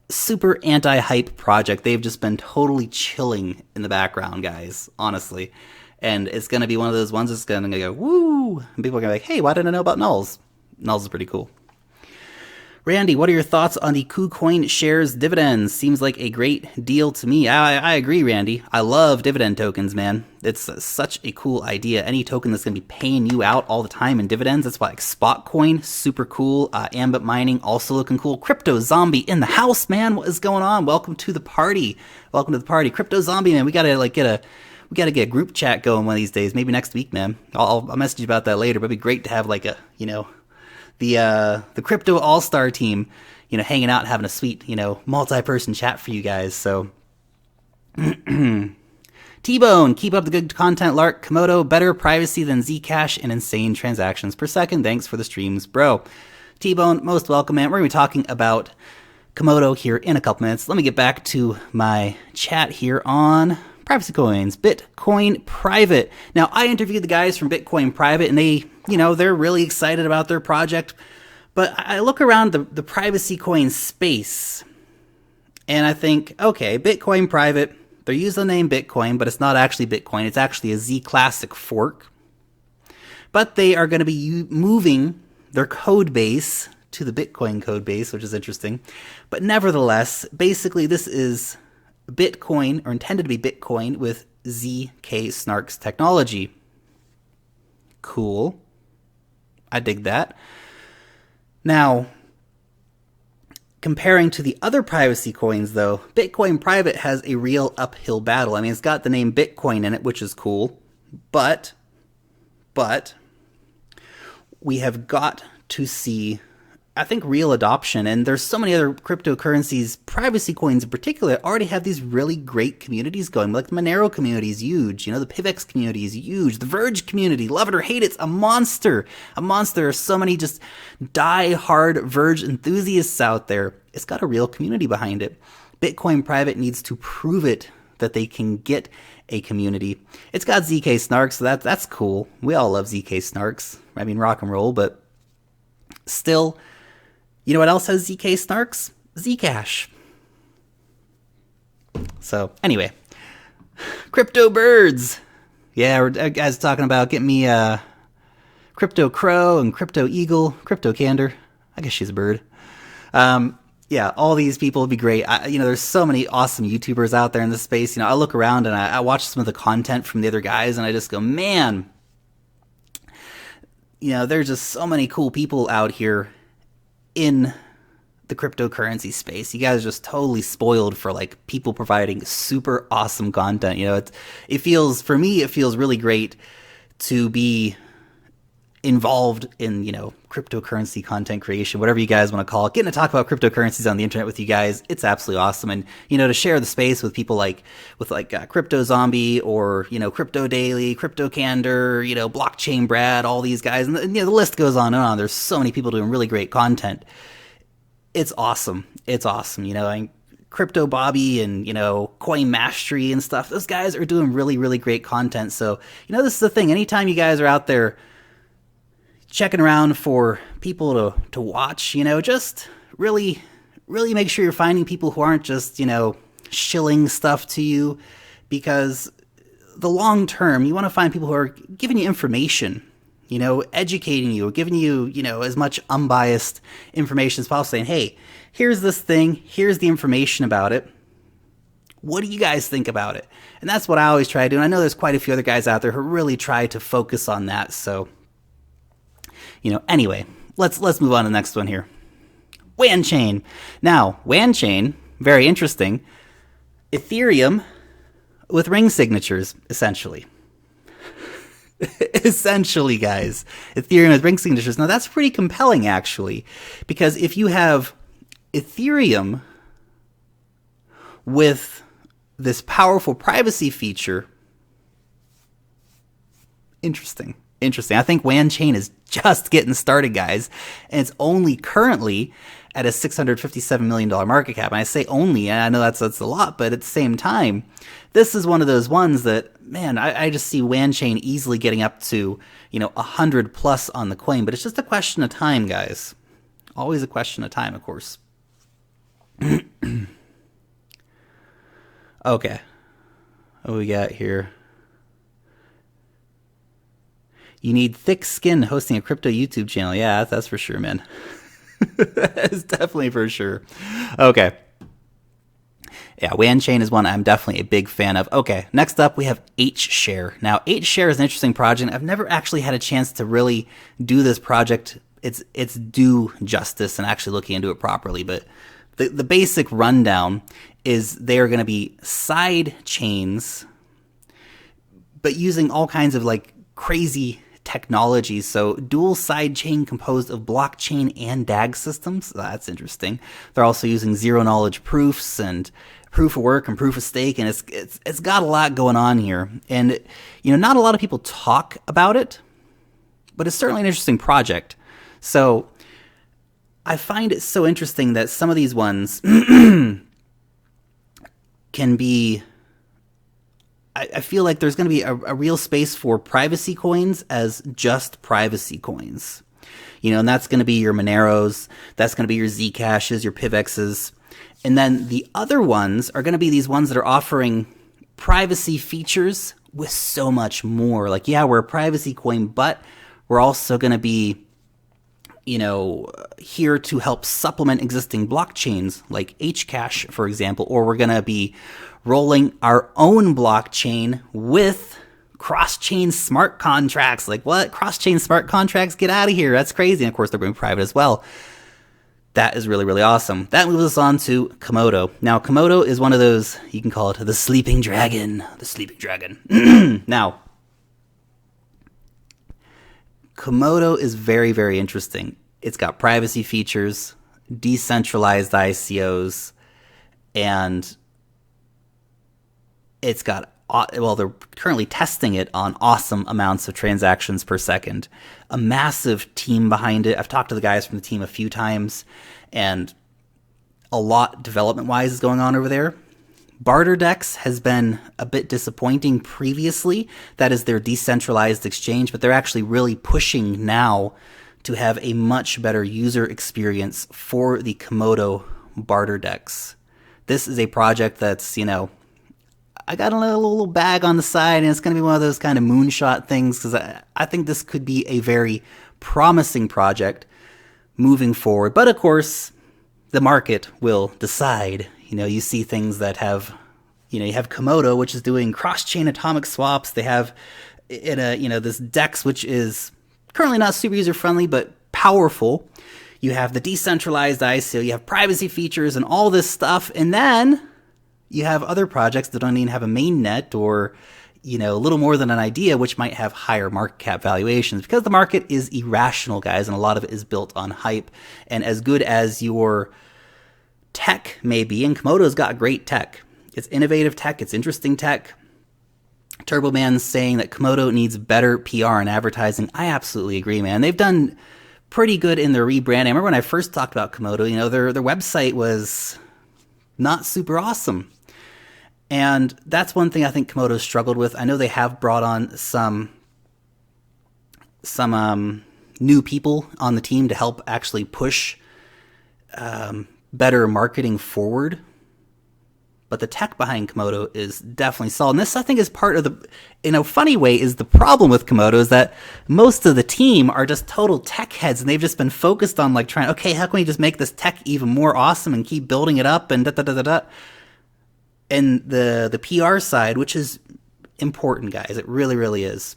super anti-hype project. They've just been totally chilling in the background, guys, honestly. And it's going to be one of those ones that's going to go, woo! And people are going to be like, hey, why didn't I know about Nulls? Nulls is pretty cool. Randy, what are your thoughts on the KuCoin shares dividends? Seems like a great deal to me. I agree, Randy. I love dividend tokens, man. It's such a cool idea. Any token that's going to be paying you out all the time in dividends. That's why like Spotcoin, super cool. Ambit Mining, also looking cool. Crypto Zombie in the house, man. What is going on? Welcome to the party. Welcome to the party. Crypto Zombie, man. We got to get a group chat going one of these days. Maybe next week, man. I'll message you about that later. But it'd be great to have like a, the crypto all-star team, hanging out and having a sweet, multi-person chat for you guys. So T-Bone, keep up the good content, Lark. Komodo, better privacy than Zcash and insane transactions per second. Thanks for the streams, bro. T-Bone, most welcome, man. We're going to be talking about Komodo here in a couple minutes. Let me get back to my chat here on privacy coins, Bitcoin Private. Now, I interviewed the guys from Bitcoin Private, and they, they're really excited about their project. But I look around the privacy coin space, and I think, okay, Bitcoin Private, they're using the name Bitcoin, but it's not actually Bitcoin. It's actually a Z Classic fork. But they are going to be moving their code base to the Bitcoin code base, which is interesting. But nevertheless, basically, this is Bitcoin, or intended to be Bitcoin, with ZK Snarks technology. Cool. I dig that. Now, comparing to the other privacy coins, though, Bitcoin Private has a real uphill battle. I mean, it's got the name Bitcoin in it, which is cool, but we have got to see, I think, real adoption. And there's so many other cryptocurrencies, privacy coins in particular, already have these really great communities going. Like the Monero community is huge. The PivX community is huge. The Verge community, love it or hate it, it's a monster. A monster. There's so many just die-hard Verge enthusiasts out there. It's got a real community behind it. Bitcoin Private needs to prove it that they can get a community. It's got ZK Snarks, so that's cool. We all love ZK Snarks. I mean, rock and roll, but still, you know what else has ZK Snarks? Zcash. So, anyway. Crypto Birds. Yeah, we're guys talking about getting me Crypto Crow and Crypto Eagle, Crypto Candor. I guess she's a bird. Yeah, all these people would be great. There's so many awesome YouTubers out there in this space. I look around and I watch some of the content from the other guys and I just go, man, there's just so many cool people out here in the cryptocurrency space. You guys are just totally spoiled for like people providing super awesome content. For me, it feels really great to be involved in, cryptocurrency content creation, whatever you guys want to call it, getting to talk about cryptocurrencies on the internet with you guys, it's absolutely awesome. And, to share the space with people like Crypto Zombie or, Crypto Daily, Crypto Candor, Blockchain Brad, all these guys. And, the list goes on and on. There's so many people doing really great content. It's awesome. It's awesome. Crypto Bobby and, Coin Mastery and stuff. Those guys are doing really, really great content. So, this is the thing. Anytime you guys are out there checking around for people to watch, just really, really make sure you're finding people who aren't just, shilling stuff to you, because the long term, you want to find people who are giving you information, educating you, giving you, as much unbiased information as possible, saying, hey, here's this thing, here's the information about it. What do you guys think about it? And that's what I always try to do. And I know there's quite a few other guys out there who really try to focus on that. So, anyway, let's move on to the next one here. WAN chain. Now, WAN chain, very interesting. Ethereum with ring signatures, essentially. Essentially, guys. Ethereum with ring signatures. Now, that's pretty compelling, actually, because if you have Ethereum with this powerful privacy feature, interesting. I think WAN chain is just getting started, guys, and it's only currently at a $657 million market cap. And I say only, and I know that's a lot, but at the same time, this is one of those ones that, man, I just see WAN chain easily getting up to, 100 plus on the coin, but it's just a question of time, guys. Always a question of time, of course. Okay. What do we got here? You need thick skin hosting a crypto YouTube channel. Yeah, that's for sure, man. That's definitely for sure. Okay. Yeah, WAN chain is one I'm definitely a big fan of. Okay, next up we have Hshare. Now, Hshare is an interesting project. I've never actually had a chance to really do this project its due justice and actually looking into it properly, but the basic rundown is they are going to be side chains, but using all kinds of crazy technologies. So dual side chain composed of blockchain and DAG systems. That's interesting. They're also using zero knowledge proofs and proof of work and proof of stake, and it's got a lot going on here. And not a lot of people talk about it, but it's certainly an interesting project. So I find it so interesting that some of these ones can be, I feel like there's going to be a real space for privacy coins as just privacy coins. And that's going to be your Moneros, that's going to be your Zcashes, your PivXs. And then the other ones are going to be these ones that are offering privacy features with so much more. We're a privacy coin, but we're also going to be, here to help supplement existing blockchains like Hcash, for example, or we're going to be rolling our own blockchain with cross-chain smart contracts. What? Cross-chain smart contracts? Get out of here. That's crazy. And of course, they're going private as well. That is really, really awesome. That moves us on to Komodo. Now, Komodo is one of those, you can call it the sleeping dragon. The sleeping dragon. Now, Komodo is very, very interesting. It's got privacy features, decentralized ICOs, and it's got, they're currently testing it on awesome amounts of transactions per second. A massive team behind it. I've talked to the guys from the team a few times, and a lot development-wise is going on over there. BarterDex has been a bit disappointing previously. That is their decentralized exchange, but they're actually really pushing now to have a much better user experience for the Komodo BarterDex. This is a project that's, I got a little bag on the side, and it's going to be one of those kind of moonshot things, because I think this could be a very promising project moving forward. But of course, the market will decide. You see things that have, you have Komodo, which is doing cross-chain atomic swaps. They have, this DEX, which is currently not super user-friendly, but powerful. You have the decentralized ICO, you have privacy features and all this stuff, and then you have other projects that don't even have a mainnet or, a little more than an idea, which might have higher market cap valuations, because the market is irrational, guys, and a lot of it is built on hype. And as good as your tech may be, and Komodo's got great tech. It's innovative tech. It's interesting tech. Turboman's saying that Komodo needs better PR and advertising. I absolutely agree, man. They've done pretty good in their rebranding. I remember when I first talked about Komodo, their website was not super awesome. And that's one thing I think Komodo struggled with. I know they have brought on some new people on the team to help actually push better marketing forward. But the tech behind Komodo is definitely solid. And this, I think, is part of the, in a funny way, is the problem with Komodo, is that most of the team are just total tech heads, and they've just been focused on like trying, okay, how can we just make this tech even more awesome and keep building it up and da-da-da-da-da. And the PR side, which is important, guys, it really, really is.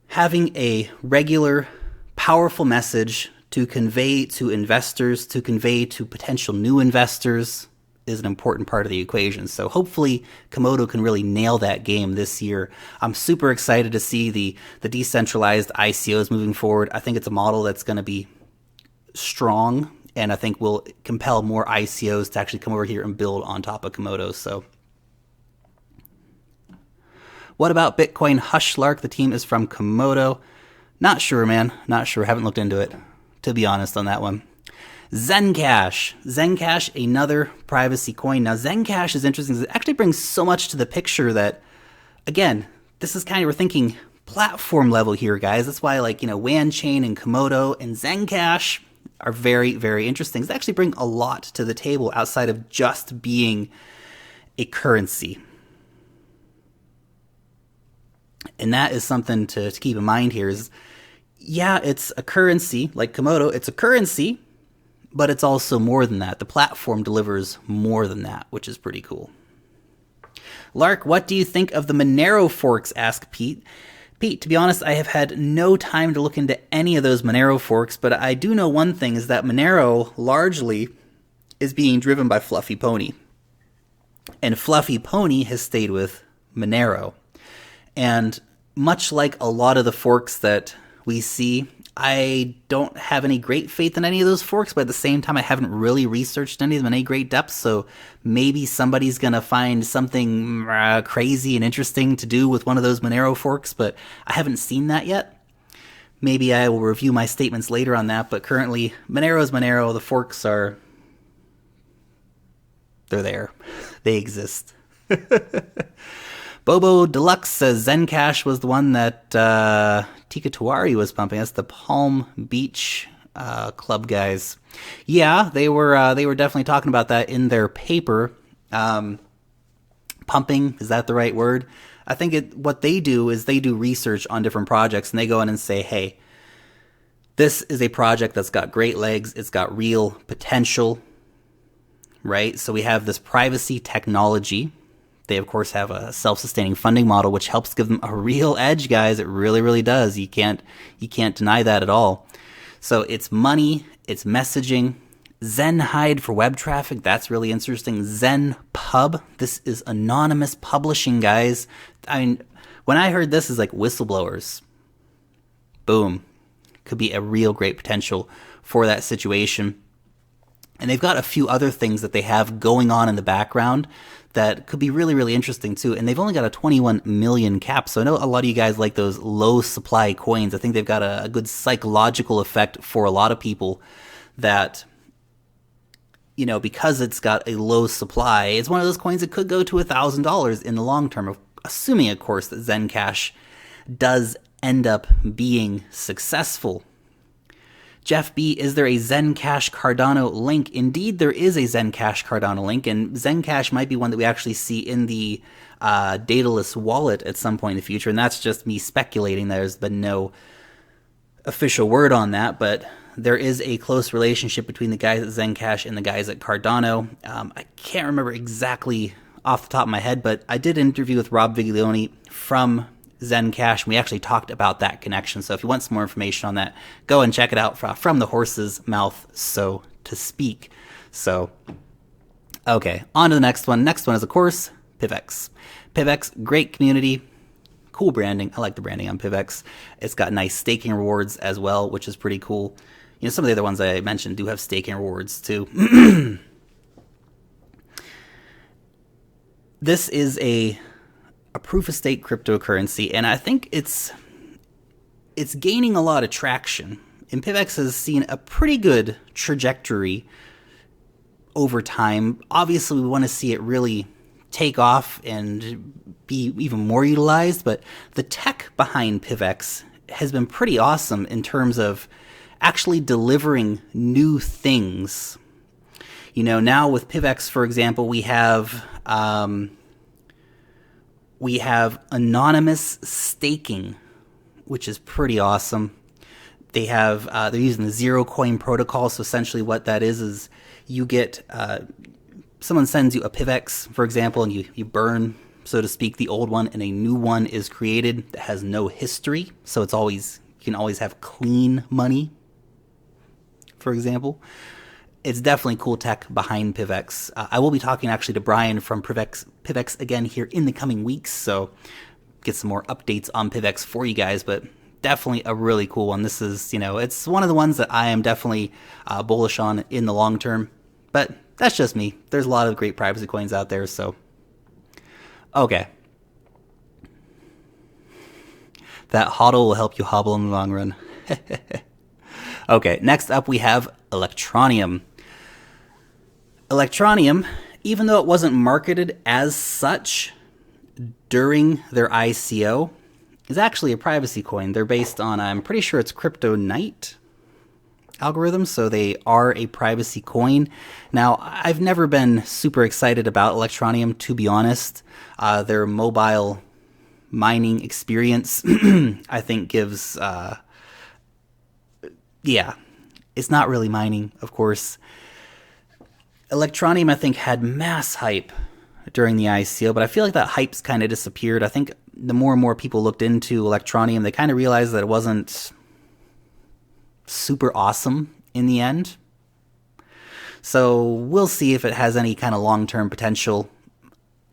Having a regular, powerful message to convey to investors, to convey to potential new investors, is an important part of the equation. So hopefully Komodo can really nail that game this year. I'm super excited to see the decentralized ICOs moving forward. I think it's a model that's going to be strong, and I think will compel more ICOs to actually come over here and build on top of Komodo. So what about Bitcoin Hashflare? The team is from Komodo. Not sure, man. Not sure. Haven't looked into it, to be honest, on that one. Zencash. Zencash, another privacy coin. Now, Zencash is interesting because it actually brings so much to the picture that, again, this is kind of, we're thinking platform level here, guys. That's why, like, Wanchain and Komodo and Zencash are very, very interesting. They actually bring a lot to the table outside of just being a currency. And that is something to keep in mind here is, yeah, it's a currency, like Komodo, it's a currency, but it's also more than that. The platform delivers more than that, which is pretty cool. Lark, what do you think of the Monero forks? Asked Pete. Pete, to be honest, I have had no time to look into any of those Monero forks, but I do know one thing is that Monero largely is being driven by Fluffy Pony. And Fluffy Pony has stayed with Monero. And much like a lot of the forks that we see, I don't have any great faith in any of those forks, but at the same time, I haven't really researched any of them in any great depth, so maybe somebody's going to find something crazy and interesting to do with one of those Monero forks, but I haven't seen that yet. Maybe I will review my statements later on that, but currently, Monero is Monero. The forks are... they're there. They exist. Bobo Deluxe says Zencash was the one that Tika Tuari was pumping. That's the Palm Beach club guys. Yeah, they were definitely talking about that in their paper. Pumping, is that the right word? I think what they do is they do research on different projects, and they go in and say, hey, this is a project that's got great legs. It's got real potential, right? So we have this privacy technology. They, of course, have a self-sustaining funding model, which helps give them a real edge, guys. It really, really does. You can't deny that at all. So it's money, it's messaging. Zenhide for web traffic, that's really interesting. ZenPub, this is anonymous publishing, guys. I mean, when I heard this is like whistleblowers, boom, could be a real great potential for that situation. And they've got a few other things that they have going on in the background that could be really, really interesting too. And they've only got a 21 million cap. So I know a lot of you guys like those low supply coins. I think they've got a good psychological effect for a lot of people that, because it's got a low supply, it's one of those coins that could go to $1,000 in the long term, assuming, of course, that Zencash does end up being successful. Jeff B., is there a Zencash Cardano link? Indeed, there is a Zencash Cardano link, and Zencash might be one that we actually see in the Daedalus wallet at some point in the future, and that's just me speculating. There's been no official word on that, but there is a close relationship between the guys at Zencash and the guys at Cardano. I can't remember exactly off the top of my head, but I did an interview with Rob Viglione from Zencash, and we actually talked about that connection. So if you want some more information on that, go and check it out from the horse's mouth, so to speak. So, okay, on to the next one. Next one is, of course, PivX. PivX, great community, cool branding. I like the branding on PivX. It's got nice staking rewards as well, which is pretty cool. You know, some of the other ones I mentioned do have staking rewards too. This is a proof of stake cryptocurrency, and I think it's gaining a lot of traction. And PivX has seen a pretty good trajectory over time. Obviously, we want to see it really take off and be even more utilized, but the tech behind PivX has been pretty awesome in terms of actually delivering new things. You know, now with PivX, for example, we have anonymous staking, which is pretty awesome. They have they're using the zero coin protocol. So essentially, what that is you get someone sends you a PivX, for example, and you burn, so to speak, the old one, and a new one is created that has no history. So you can always have clean money, for example. It's definitely cool tech behind PivX. I will be talking actually to Brian from PivX again here in the coming weeks, so get some more updates on PivX for you guys, but definitely a really cool one. This is, it's one of the ones that I am definitely bullish on in the long term, but that's just me. There's a lot of great privacy coins out there, so. Okay. That hodl will help you hobble in the long run. Okay, next up we have Electroneum. Electroneum, even though it wasn't marketed as such during their ICO, is actually a privacy coin. They're based on, I'm pretty sure it's Crypto Night algorithm, so they are a privacy coin. Now, I've never been super excited about Electroneum, to be honest. Their mobile mining experience, I think, gives... it's not really mining, of course. Electroneum, I think, had mass hype during the ICO, but I feel like that hype's kind of disappeared. I think the more and more people looked into Electroneum, they kind of realized that it wasn't super awesome in the end. So we'll see if it has any kind of long-term potential.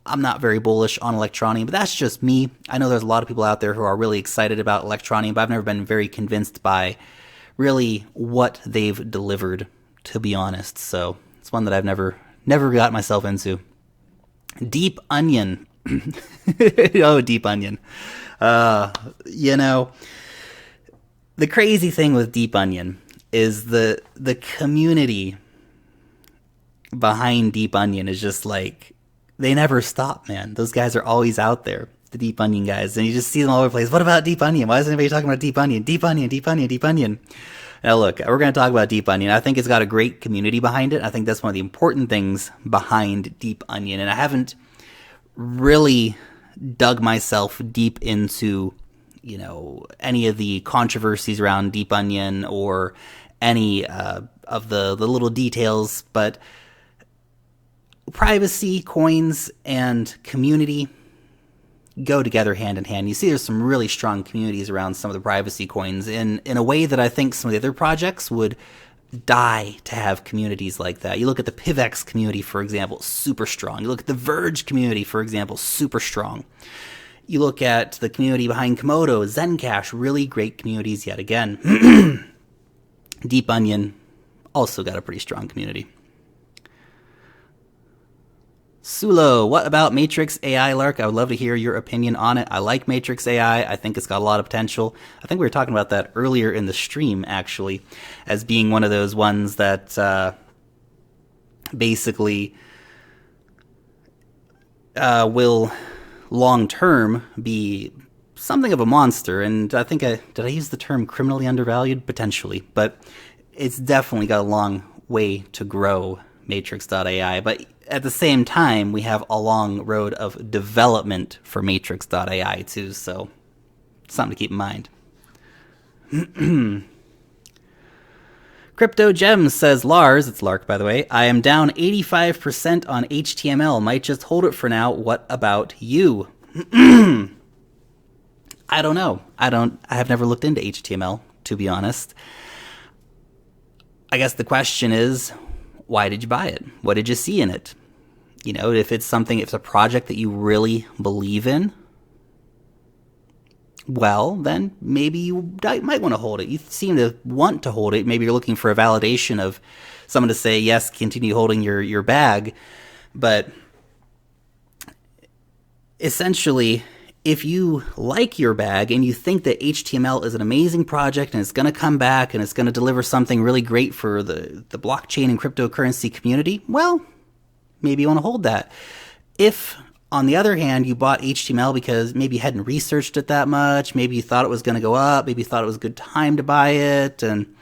I'm not very bullish on Electroneum, but that's just me. I know there's a lot of people out there who are really excited about Electroneum, but I've never been very convinced by really what they've delivered, to be honest. So it's one that I've never got myself into. Deep Onion. Oh, Deep Onion. The crazy thing with Deep Onion is the community behind Deep Onion is just like, they never stop, man. Those guys are always out there, the Deep Onion guys, and you just see them all over the place. What about Deep Onion? Why is anybody talking about Deep Onion? Deep Onion, Deep Onion, Deep Onion. Now look, we're going to talk about Deep Onion. I think it's got a great community behind it. I think that's one of the important things behind Deep Onion, and I haven't really dug myself deep into, any of the controversies around Deep Onion or any of the little details, but privacy, coins, and community go together hand in hand. You see there's some really strong communities around some of the privacy coins in a way that I think some of the other projects would die to have communities like that. You look at the PivX community, for example, super strong. You look at the Verge community, for example, super strong. You look at the community behind Komodo, Zencash, really great communities yet again. Deep Onion also got a pretty strong community. Sulo, what about Matrix AI, Lark? I would love to hear your opinion on it. I like Matrix AI. I think it's got a lot of potential. I think we were talking about that earlier in the stream, actually, as being one of those ones that basically will long-term be something of a monster. And I think, did I use the term criminally undervalued? Potentially. But it's definitely got a long way to grow, Matrix.ai. But at the same time, we have a long road of development for Matrix.ai too, so something to keep in mind. Crypto Gems says, Lars, it's Lark by the way, I am down 85% on HTML, might just hold it for now, what about you? I don't know. I have never looked into HTML, to be honest. I guess the question is, why did you buy it? What did you see in it? You know, if it's a project that you really believe in, well, then maybe you might want to hold it. You seem to want to hold it. Maybe you're looking for a validation of someone to say, yes, continue holding your bag. But essentially, if you like your bag and you think that HTML is an amazing project and it's going to come back and it's going to deliver something really great for the blockchain and cryptocurrency community, well, maybe you want to hold that. If, on the other hand, you bought HTML because maybe you hadn't researched it that much, maybe you thought it was going to go up, maybe you thought it was a good time to buy it, and,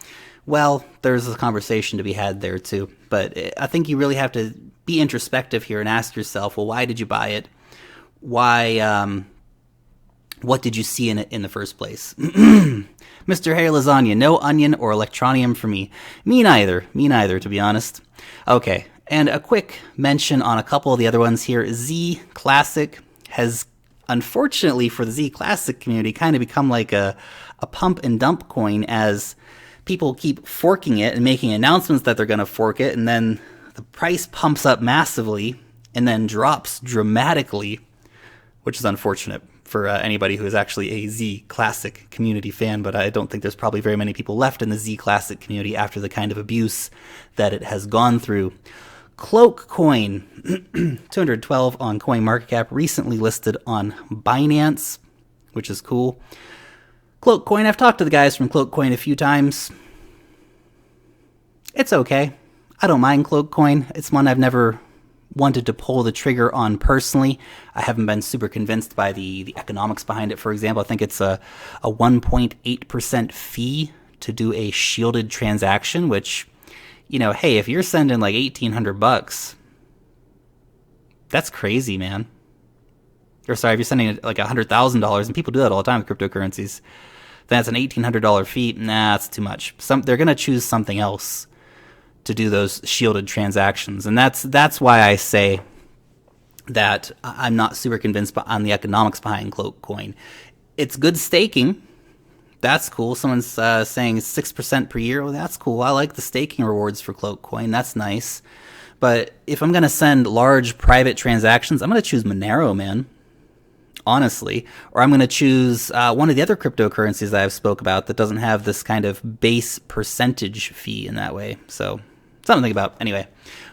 well, there's a conversation to be had there too. But I think you really have to be introspective here and ask yourself, well, why did you buy it? Why, what did you see in it in the first place? Mr. Hair Lasagna, no onion or electronium for me. Me neither, to be honest. Okay, and a quick mention on a couple of the other ones here. Z Classic has, unfortunately for the Z Classic community, kind of become like a pump and dump coin, as people keep forking it and making announcements that they're going to fork it, and then the price pumps up massively and then drops dramatically, which is unfortunate for anybody who is actually a Z Classic community fan, but I don't think there's probably very many people left in the Z Classic community after the kind of abuse that it has gone through. Cloak Coin, 212 on CoinMarketCap, recently listed on Binance, which is cool. Cloak Coin, I've talked to the guys from Cloak Coin a few times. It's okay. I don't mind Cloak Coin. It's one I've never wanted to pull the trigger on personally. I haven't been super convinced by the economics behind it. For example, I think it's a 1.8% fee to do a shielded transaction, which, you know, hey, if you're sending like $1,800, that's crazy, man. Or sorry, if you're sending like $100,000, and people do that all the time with cryptocurrencies, that's an $1,800 fee. Nah, that's too much. They're going to choose something else to do those shielded transactions. And that's why I say that I'm not super convinced on the economics behind Cloak Coin. It's good staking. That's cool. Someone's saying 6% per year. Well, that's cool. I like the staking rewards for Cloak Coin. That's nice. But if I'm going to send large private transactions, I'm going to choose Monero, man. Honestly. Or I'm going to choose one of the other cryptocurrencies that I've spoke about that doesn't have this kind of base percentage fee in that way. So something to think about. Anyway,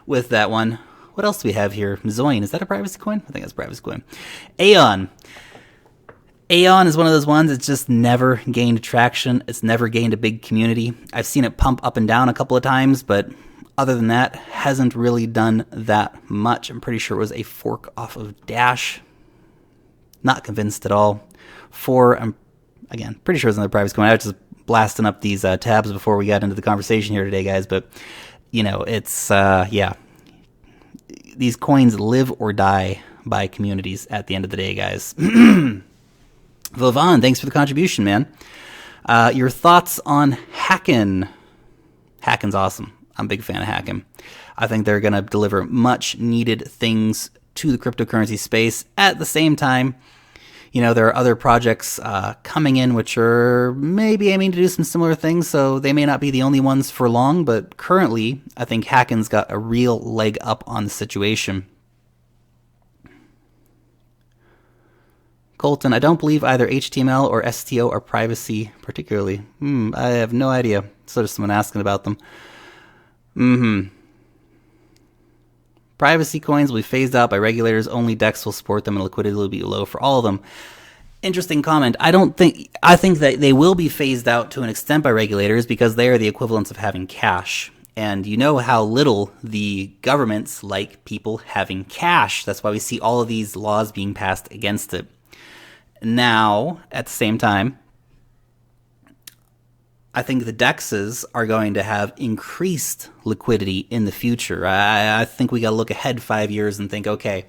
with that one, what else do we have here? Zoin, is that a privacy coin? I think that's a privacy coin. Aeon. Aeon is one of those ones that's just never gained traction. It's never gained a big community. I've seen it pump up and down a couple of times, but other than that, hasn't really done that much. I'm pretty sure it was a fork off of Dash. Not convinced at all. I'm again pretty sure it's another privacy coin. I was just blasting up these tabs before we got into the conversation here today, guys. But you know, it's yeah. These coins live or die by communities at the end of the day, guys. Vauvan, thanks for the contribution, man. Your thoughts on Hacken? Hacken's awesome. I'm a big fan of Hacken. I think they're going to deliver much needed things to the cryptocurrency space. At the same time, you know, there are other projects coming in which are maybe aiming to do some similar things, so they may not be the only ones for long, but currently, I think Hacken's got a real leg up on the situation. Colton, I don't believe either HTML or STO are privacy particularly. I have no idea. So there's someone asking about them. Privacy coins will be phased out by regulators. Only DEX will support them and liquidity will be low for all of them. Interesting comment. I think that they will be phased out to an extent by regulators because they are the equivalents of having cash. And you know how little the governments like people having cash. That's why we see all of these laws being passed against it. Now, at the same time, I think the DEXs are going to have increased liquidity in the future. I think we got to look ahead 5 years and think, okay,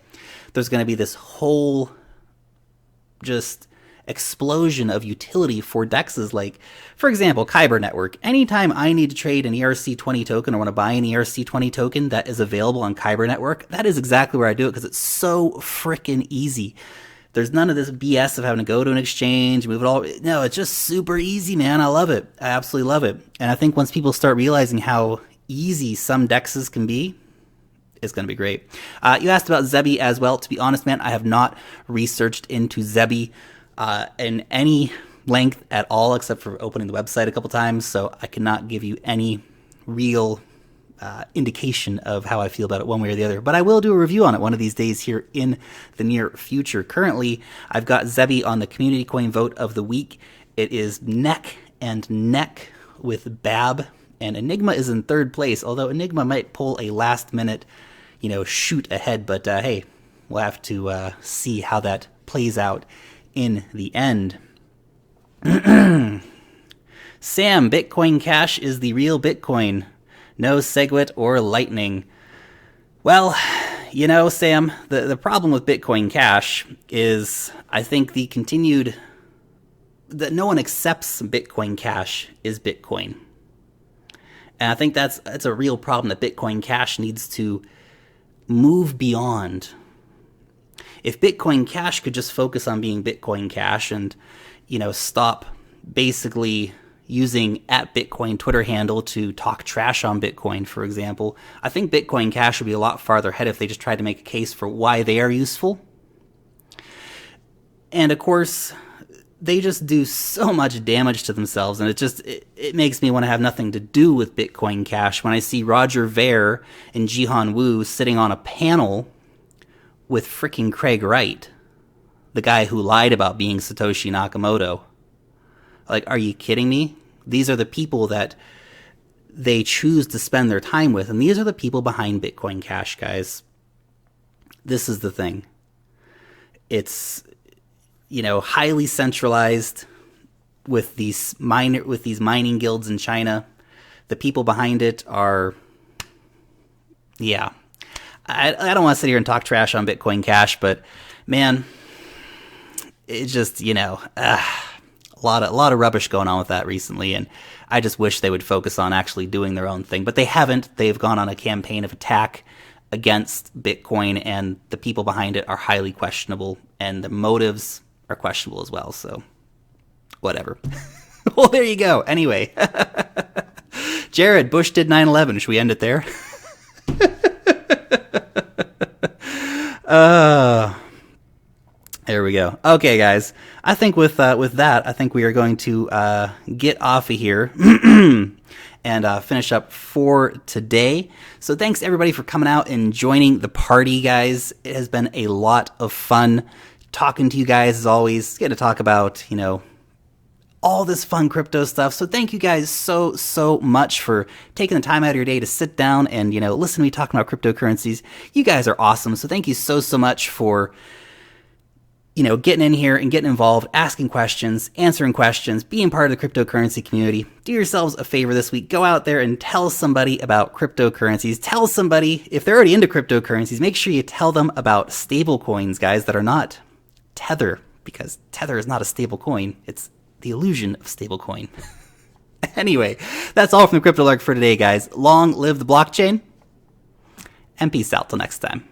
there's going to be this whole just explosion of utility for DEXs. Like, for example, Kyber Network. Anytime I need to trade an ERC20 token or want to buy an ERC20 token that is available on Kyber Network, that is exactly where I do it because it's so freaking easy. There's none of this BS of having to go to an exchange, move it all. No, it's just super easy, man. I love it. I absolutely love it. And I think once people start realizing how easy some DEXs can be, It's going to be great. You asked about Zebi as well. To be honest, man, I have not researched into Zebi in any length at all, except for opening the website a couple times. So I cannot give you any real indication of how I feel about it one way or the other. But I will do a review on it one of these days here in the near future. Currently, I've got Zebi on the community coin vote of the week. It is neck and neck with Bab, and Enigma is in third place, although Enigma might pull a last-minute, shoot ahead. But hey, we'll have to see how that plays out in the end. Sam, Bitcoin Cash is the real Bitcoin. No SegWit or Lightning. Well, Sam, the problem with Bitcoin Cash is, I think, that no one accepts Bitcoin Cash is Bitcoin. And I think that's a real problem that Bitcoin Cash needs to move beyond. If Bitcoin Cash could just focus on being Bitcoin Cash and, stop basically using @Bitcoin Twitter handle to talk trash on Bitcoin, for example, I think Bitcoin Cash would be a lot farther ahead if they just tried to make a case for why they are useful. And of course, they just do so much damage to themselves, and it makes me want to have nothing to do with Bitcoin Cash when I see Roger Ver and Jihan Wu sitting on a panel with freaking Craig Wright, the guy who lied about being Satoshi Nakamoto. Like, are you kidding me? These are the people that they choose to spend their time with, and these are the people behind Bitcoin Cash, guys. This is the thing. It's, highly centralized with these mining guilds in China. The people behind it are, I don't want to sit here and talk trash on Bitcoin Cash, but man, it just, a lot of rubbish going on with that recently, and I just wish they would focus on actually doing their own thing. But they haven't. They've gone on a campaign of attack against Bitcoin, and the people behind it are highly questionable, and the motives are questionable as well. So, whatever. Well, there you go. Anyway, Jared, Bush did 9/11. Should we end it there? There we go. Okay, guys. I think with that, I think we are going to get off of here and finish up for today. So thanks everybody for coming out and joining the party, guys. It has been a lot of fun talking to you guys as always. Get to talk about, all this fun crypto stuff. So thank you guys so much for taking the time out of your day to sit down and, listen to me talking about cryptocurrencies. You guys are awesome. So thank you so much for getting in here and getting involved, asking questions, answering questions, being part of the cryptocurrency community. Do yourselves a favor this week. Go out there and tell somebody about cryptocurrencies. Tell somebody, if they're already into cryptocurrencies, make sure you tell them about stable coins, guys, that are not Tether, because Tether is not a stable coin. It's the illusion of stable coin. Anyway, that's all from the Crypto Lark for today, guys. Long live the blockchain, and peace out till next time.